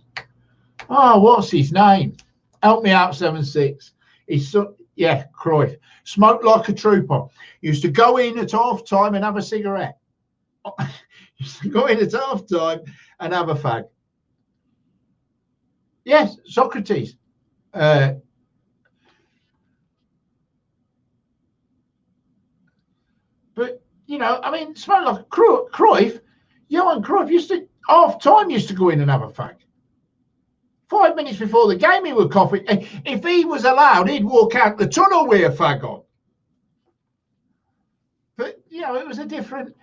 Oh, what's his name? Help me out, 7-6. His son, yeah, Cruyff. Smoked like a trooper. Used to go in at half time and have a cigarette. Used to go in at half time and have a fag. Yes, Socrates. But, you know, I mean, smell like Cruyff, Johan Cruyff used to, half time used to go in and have a fag. 5 minutes before the game, he would cough it. If he was allowed, he'd walk out the tunnel with a fag on. But, you know, it was a different...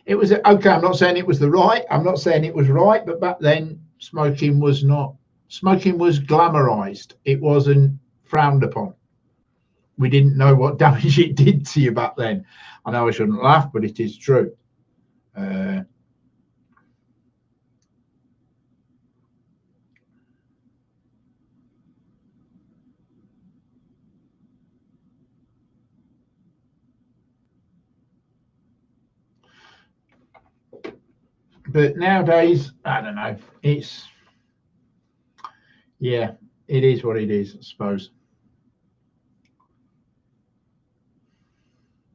It was, okay, I'm not saying it was the right. I'm not saying it was right. But back then, smoking was not... Smoking was glamorized. It wasn't frowned upon. We didn't know what damage it did to you back then. I know I shouldn't laugh, but it is true. But nowadays, I don't know. It's, yeah, it is what it is, I suppose.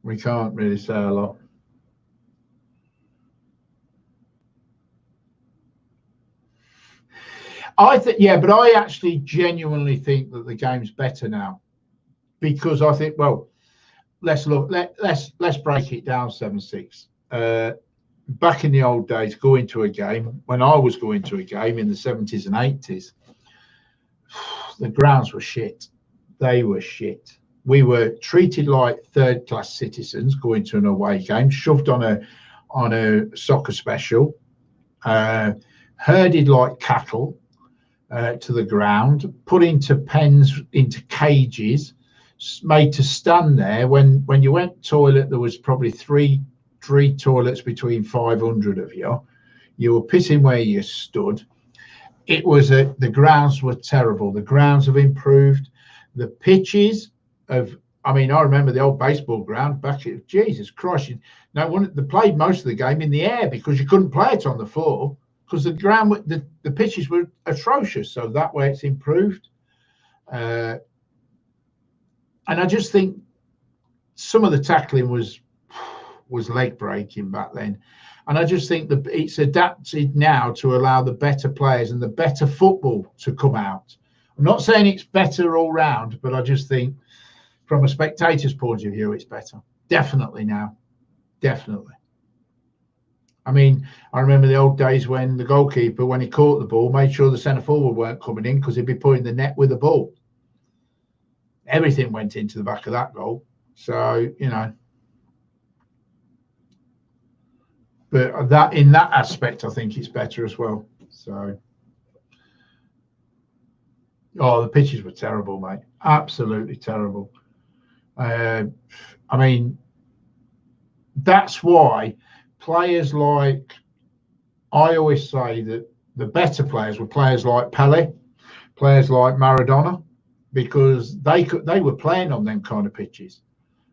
We can't really say a lot. I think, yeah, but I actually genuinely think that the game's better now, because I think, well, let's break it down 7-6. Back in the old days, going to a game, when I was going to a game in the 70s and 80s, the grounds were shit. They were shit. We were treated like third-class citizens going to an away game, shoved on a soccer special, herded like cattle to the ground, put into pens, into cages, made to stand there. When you went toilet, there was probably three toilets between 500 of you. You were pissing where you stood. It was the grounds were terrible. The grounds have improved. The pitches of, I mean, I remember the old baseball ground back at, Jesus Christ, they played most of the game in the air because you couldn't play it on the floor because the ground, the pitches were atrocious. So that way it's improved. And I just think some of the tackling was leg breaking back then. And I just think that it's adapted now to allow the better players and the better football to come out. I'm not saying it's better all round, but I just think from a spectator's point of view, it's better. Definitely now. Definitely. I mean, I remember the old days when the goalkeeper, when he caught the ball, made sure the centre forward weren't coming in because he'd be putting the net with the ball. Everything went into the back of that goal. So, you know. But that, in that aspect, I think it's better as well. So, oh, the pitches were terrible, mate. Absolutely terrible. I mean, that's why players like, I always say that the better players were players like Pele, players like Maradona, because they were playing on them kind of pitches.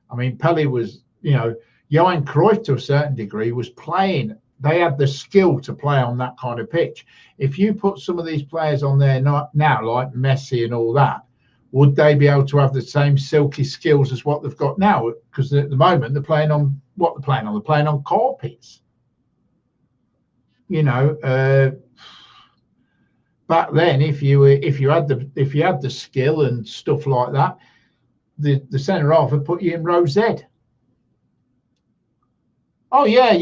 I mean, Pele was, you know, Johan Cruyff to a certain degree was playing. They had the skill to play on that kind of pitch. If you put some of these players on there now, like Messi and all that, would they be able to have the same silky skills as what they've got now? Because at the moment they're playing on what they're playing on. They're playing on carpets. You know, back then, if you had the skill and stuff like that, the centre half would put you in row Z. Oh yeah.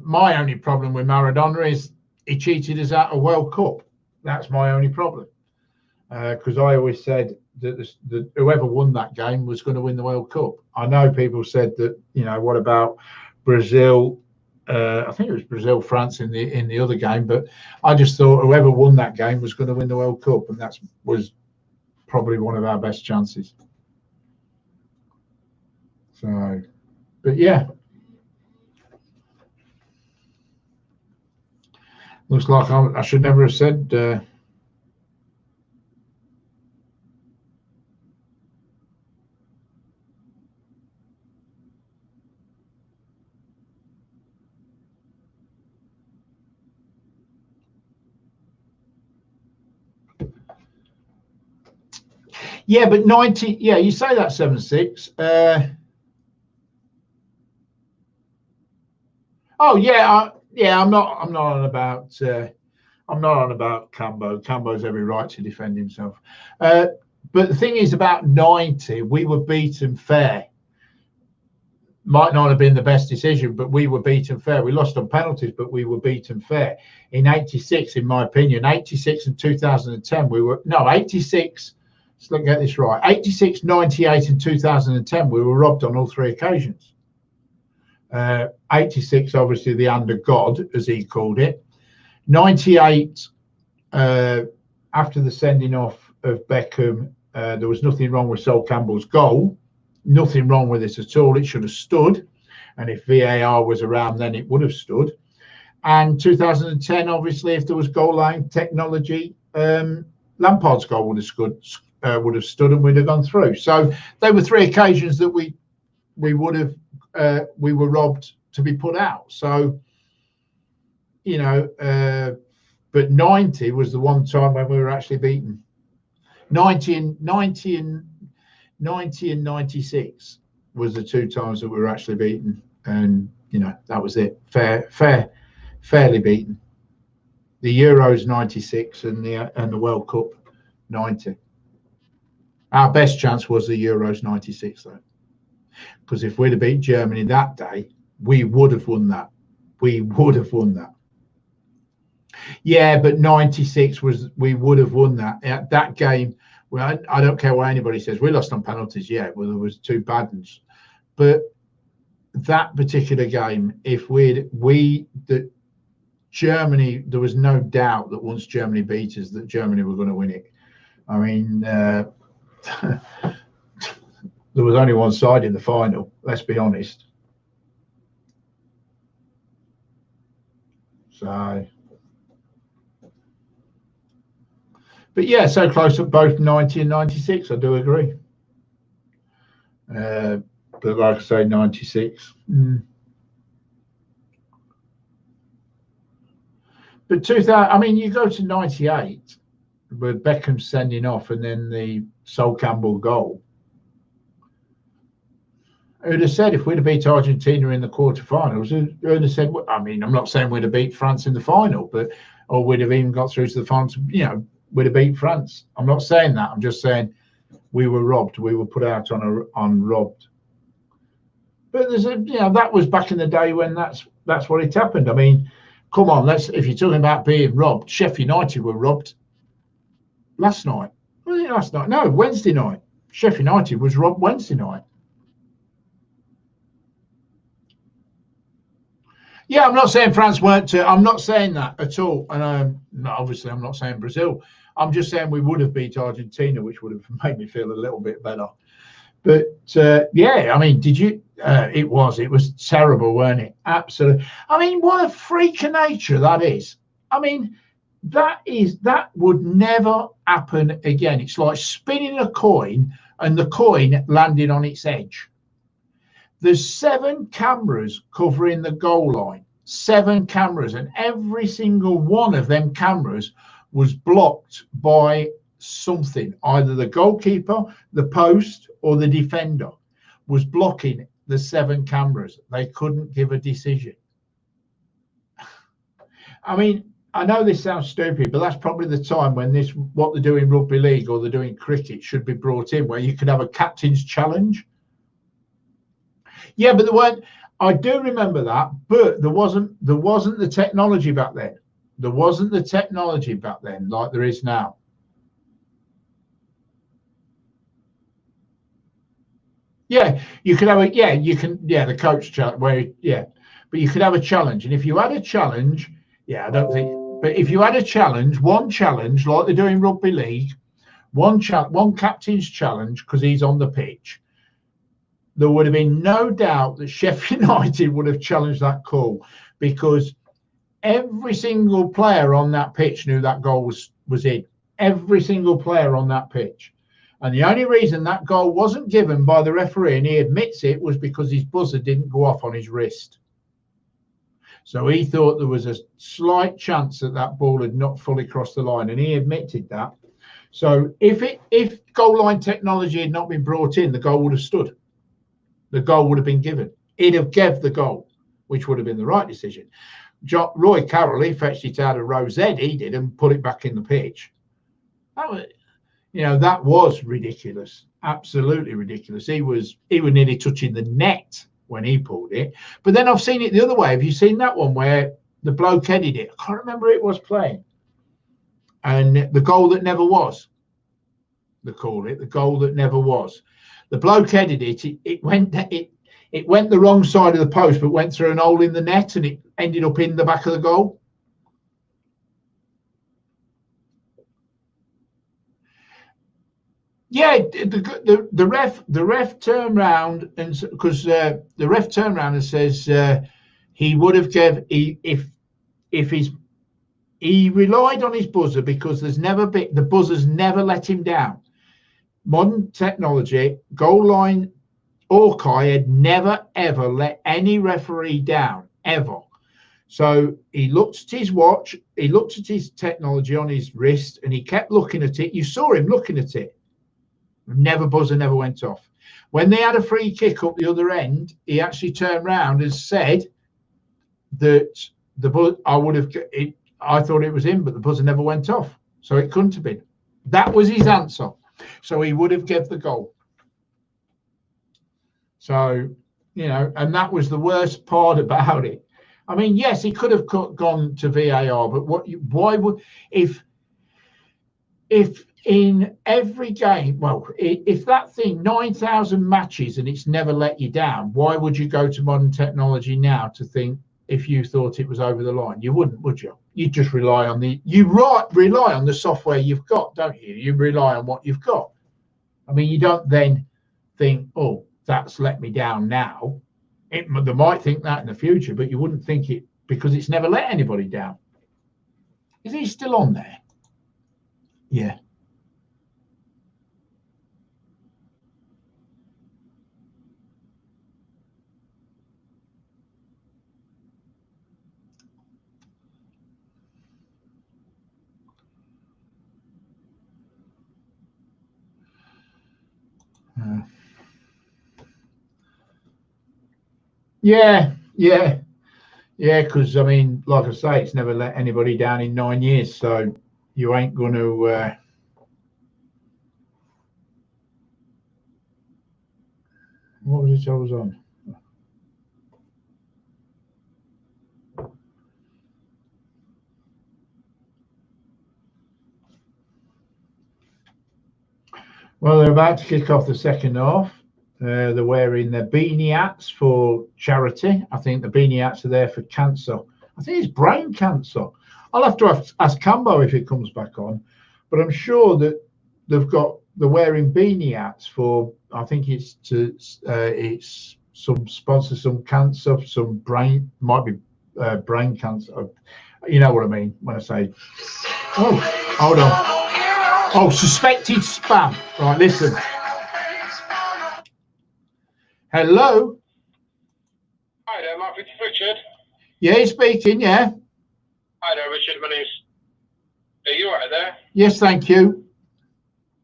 My only problem with Maradona is he cheated us out of World Cup. That's my only problem. Because I always said that whoever won that game was going to win the World Cup. I know people said that, you know, what about Brazil? I think it was Brazil, France in the other game, but I just thought whoever won that game was going to win the World Cup, and that was probably one of our best chances. So, but yeah. Looks like I should never have said. Yeah, but 90. Yeah, you say that 7-6. Oh yeah, I'm not on about. I'm not on about Cambo. Cambo's every right to defend himself. But the thing is, about 90, we were beaten fair. might not have been the best decision, but we were beaten fair. We lost on penalties, but we were beaten fair. In 86, in my opinion, 86 and 2010, we were, no, 86, let's get this right, 86, 98 and 2010, we were robbed on all three occasions. 86, obviously the hand of God, as he called it. 98, after the sending off of Beckham, there was nothing wrong with Sol Campbell's goal. Nothing wrong with it at all. It should have stood. And if VAR was around, then it would have stood. And 2010, obviously, if there was goal line technology, Lampard's goal would have stood and we'd have gone through. So there were three occasions that we were robbed to be put out. So, you know, but 90 was the one time when we were actually beaten. 90 and 96 was the two times that we were actually beaten, and you know that was it. Fairly beaten. The Euros 96 and the World Cup 90. Our best chance was the Euros 96 though, because if we'd have beat Germany that day, we would have won that. We would have won that. Yeah, but 96 was, we would have won that. That game. Well, I don't care what anybody says. We lost on penalties, yeah. Well, there was two bad ones, but that particular game, if that Germany, there was no doubt that once Germany beat us, that Germany were going to win it. I mean, there was only one side in the final. Let's be honest. So. But yeah, so close at both 90 and 96. I do agree. But like I say, 96. But 2000, I mean, you go to 98 with Beckham sending off and then the Sol Campbell goal. Who'd have said if we'd have beat Argentina in the quarterfinals? Who'd have said? I mean, I'm not saying we'd have beat France in the final, but or we'd have even got through to the finals. You know. We'd have beat France. I'm not saying that. I'm just saying we were robbed. We were put out on robbed. But there's a, you know, that was back in the day when that's what it happened. I mean, come on, if you're talking about being robbed, Sheffield United were robbed last night. Was it last night? No, Wednesday night. Sheffield United was robbed Wednesday night. Yeah, I'm not saying France weren't. I'm not saying that at all. And obviously, I'm not saying Brazil. I'm just saying we would have beat Argentina, which would have made me feel a little bit better. But yeah, I mean, did you? It was terrible, weren't it? Absolutely. I mean, what a freak of nature that is. I mean, that would never happen again. It's like spinning a coin and the coin landing on its edge. There's 7 cameras covering the goal line, 7 cameras, and every single one of them cameras was blocked by something. Either the goalkeeper, the post, or the defender was blocking the 7 cameras. They couldn't give a decision. I mean, I know this sounds stupid, but that's probably the time when what they're doing rugby league or they're doing cricket should be brought in, where you could have a captain's challenge. Yeah, but there weren't. I do remember that, but there wasn't the technology back then. There wasn't the technology back then like there is now. Yeah, you could have a the coach challenge but you could have a challenge, and if you had a challenge, I don't think. But if you had a challenge, one challenge like they do in rugby league, one captain's challenge because he's on the pitch. There would have been no doubt that Sheffield United would have challenged that call, because every single player on that pitch knew that goal was in. Every single player on that pitch. And the only reason that goal wasn't given by the referee, and he admits it, was because his buzzer didn't go off on his wrist. So he thought there was a slight chance that ball had not fully crossed the line, and he admitted that. So if goal line technology had not been brought in, the goal would have stood. The goal would have been given. He'd have gave the goal, which would have been the right decision. Roy Carroll, he fetched it out of Rose Ed, he did, and put it back in the pitch. That was ridiculous. Absolutely ridiculous. He was nearly touching the net when he pulled it. But then I've seen it the other way. Have you seen that one where the bloke headed it? I can't remember who it was playing. And the goal that never was. They call it the goal that never was. The bloke headed it. It went the wrong side of the post, but went through an hole in the net, and it ended up in the back of the goal. Yeah, the ref turned round, and because the ref turned round and says he would have if he relied on his buzzer, because the buzzer's never let him down. Modern technology, goal line, Orkai had never ever let any referee down ever. So he looked at his watch, he looked at his technology on his wrist, and he kept looking at it. You saw him looking at it. Buzzer never went off. When they had a free kick up the other end, he actually turned around and said that I thought it was him, but the buzzer never went off, so it couldn't have been. That was his answer. So he would have given the goal. So, and that was the worst part about it. I mean, yes, he could have gone to VAR, but why would, if in every game, well, if that thing, 9,000 matches and it's never let you down, why would you go to modern technology now to think if you thought it was over the line? You wouldn't, would you? You just rely on rely on the software you've got, don't you? You rely on what you've got. I mean, you don't then think, oh, that's let me down now. They might think that in the future, but you wouldn't think it because it's never let anybody down. Is he still on there? Yeah. Yeah, because I mean, like I say, it's never let anybody down in 9 years, so you ain't going to what was it I was on? Well, they're about to kick off the second half. They're wearing their beanie hats for charity. I think the beanie hats are there for cancer. I think it's brain cancer. I'll have to ask Cambo if it comes back on, but I'm sure that they're wearing beanie hats for. I think it's some sponsor, some cancer, some brain, might be brain cancer. You know what I mean when I say. Oh, hold on. Oh, suspected spam. Right, listen. Hello. Hi there, Mark. It's Richard. Yeah, he's speaking. Yeah. Hi there, Richard. My name's. Are you right there? Yes, thank you.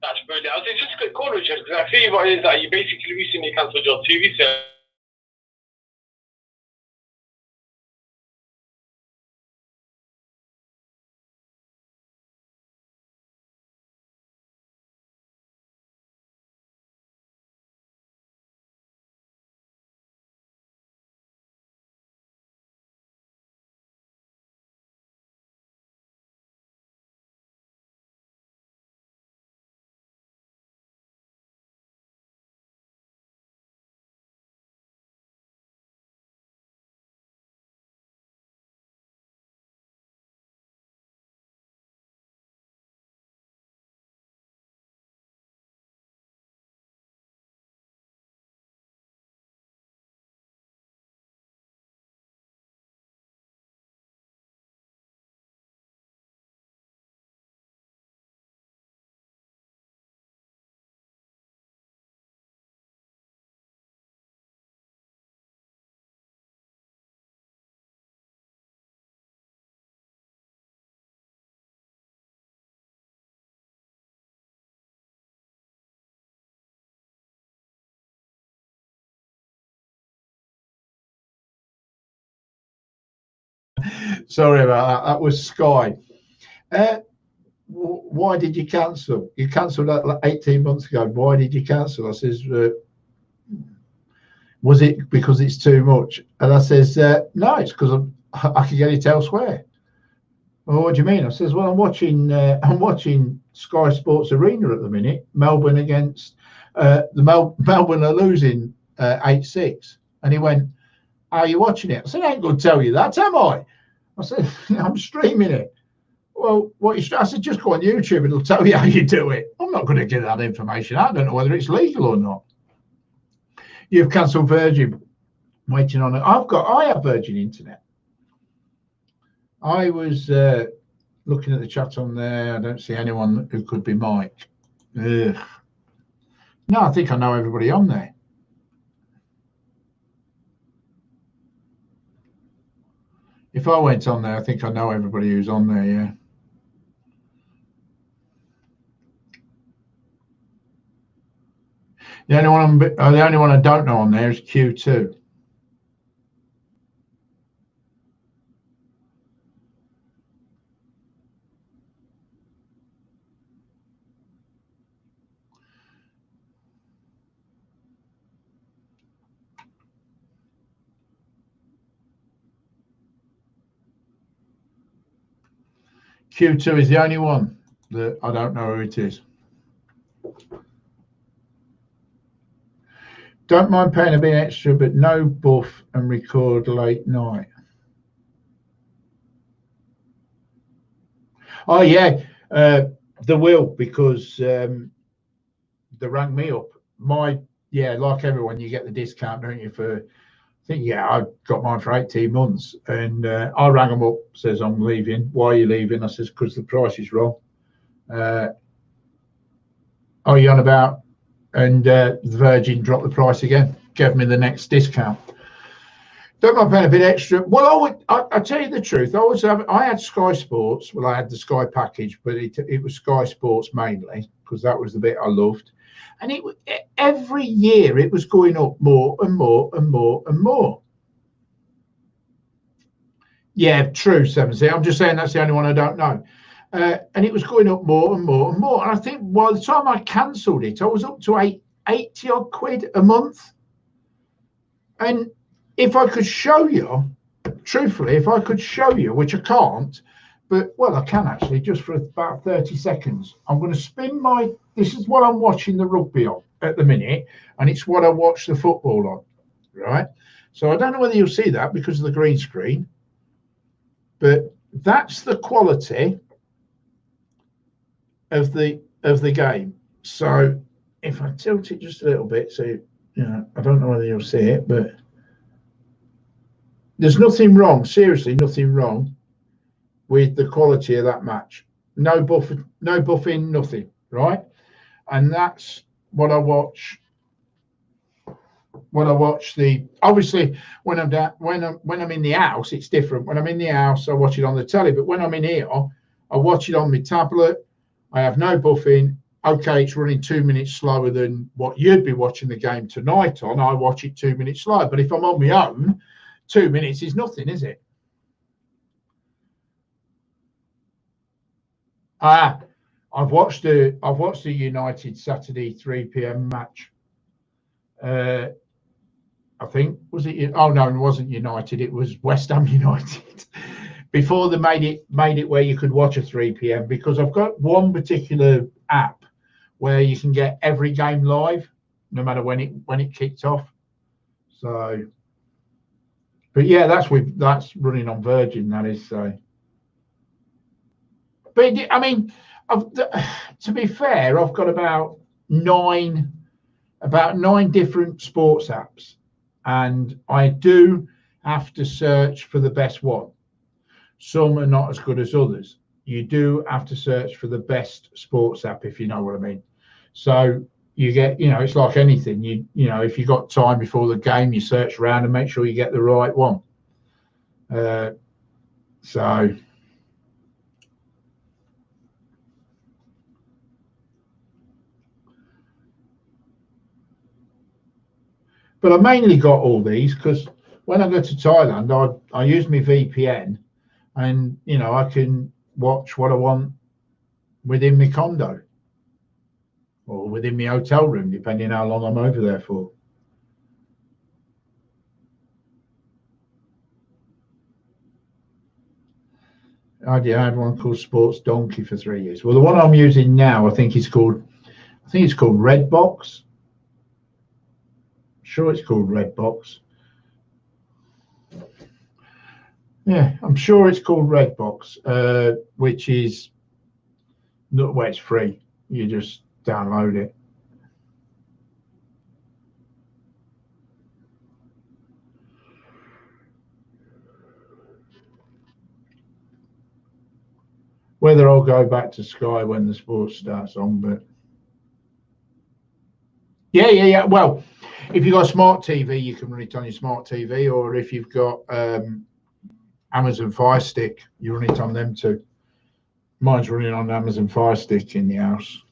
That's brilliant. I was just a quick call, Richard, because I feel what it is that you basically recently cancelled your TV set. Sorry about that. That was Sky. Why did you cancel? You cancelled that like 18 months ago. Why did you cancel? I says, Was it because it's too much? And I says, no, it's because I can get it elsewhere. Well, what do you mean? I says, well, I'm watching Sky Sports Arena at the minute. Melbourne against Melbourne are losing 8-6. And he went, are you watching it? I said, I ain't going to tell you that, am I? I said, I'm streaming it. Well, I said, just go on YouTube. It'll tell you how you do it. I'm not going to get that information. I don't know whether it's legal or not. You've cancelled Virgin. Waiting on it. I have Virgin Internet. I was looking at the chat on there. I don't see anyone who could be Mike. Ugh. No, I think I know everybody on there. If I went on there, I think I know everybody who's on there, yeah. The only one I don't know on there is Q2. Q2 is the only one that I don't know who it is. Don't mind paying a bit extra, but no buff and record late night. Oh, yeah, there will, because they rang me up. Like everyone, you get the discount, don't you, for, I think, yeah, I got mine for 18 months. And I rang them up, says, I'm leaving. Why are you leaving? I says, because the price is wrong. Oh, you on about? And the Virgin dropped the price again, gave me the next discount. Don't mind paying a bit extra. Well, I tell you the truth. I had Sky Sports. Well, I had the Sky package, but it was Sky Sports mainly, because that was the bit I loved. And every year it was going up more and more and more and more. Yeah, true, 70. I'm just saying that's the only one I don't know. And it was going up more and more and more. And I think by the time I cancelled it, I was up to 80 odd quid a month. And if I could show you, truthfully, if I could show you, which I can't, but, well, I can actually, just for about 30 seconds. I'm going to spin this is what I'm watching the rugby on at the minute, and it's what I watch the football on, right? So I don't know whether you'll see that because of the green screen, but that's the quality of the game. So if I tilt it just a little bit, so, you know, I don't know whether you'll see it, but there's nothing wrong, seriously, nothing wrong with the quality of that match. No buffing, nothing, right? And that's what I watch. Obviously when I'm in the house, it's different. When I'm in the house, I watch it on the telly, but when I'm in here, I watch it on my tablet. I have no buffing. Okay, it's running 2 minutes slower than what you'd be watching the game tonight on. I watch it 2 minutes slower, but if I'm on my own, 2 minutes is nothing, is it? I've watched the United Saturday 3 p.m. match. I think, was it? Oh no, it wasn't United. It was West Ham United. Before they made it where you could watch a 3 p.m. because I've got one particular app where you can get every game live, no matter when it kicked off. So, but yeah, that's running on Virgin. That is so. But I mean, to be fair, I've got about nine different sports apps, and I do have to search for the best one. Some are not as good as others. You do have to search for the best sports app, if you know what I mean. So you get, you know, it's like anything. You know, if you got time before the game, you search around and make sure you get the right one. So. But I mainly got all these because when I go to Thailand, I use my VPN, and you know, I can watch what I want within my condo or within my hotel room, depending how long I'm over there for. I had one called Sports Donkey for 3 years. Well, the one I'm using now, I think it's called Redbox. Sure, it's called Redbox. Yeah, I'm sure it's called Redbox, which is not where it's free. You just download it. Whether I'll go back to Sky when the sport starts on, but yeah. Well, if you've got a smart TV, you can run it on your smart TV, or if you've got Amazon Fire Stick, you run it on them too. Mine's running on Amazon Fire Stick in the house.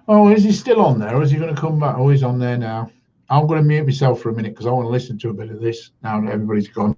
Oh, is he still on there, or is he going to come back? Oh, he's on there now. I'm going to mute myself for a minute because I want to listen to a bit of this now that everybody's gone.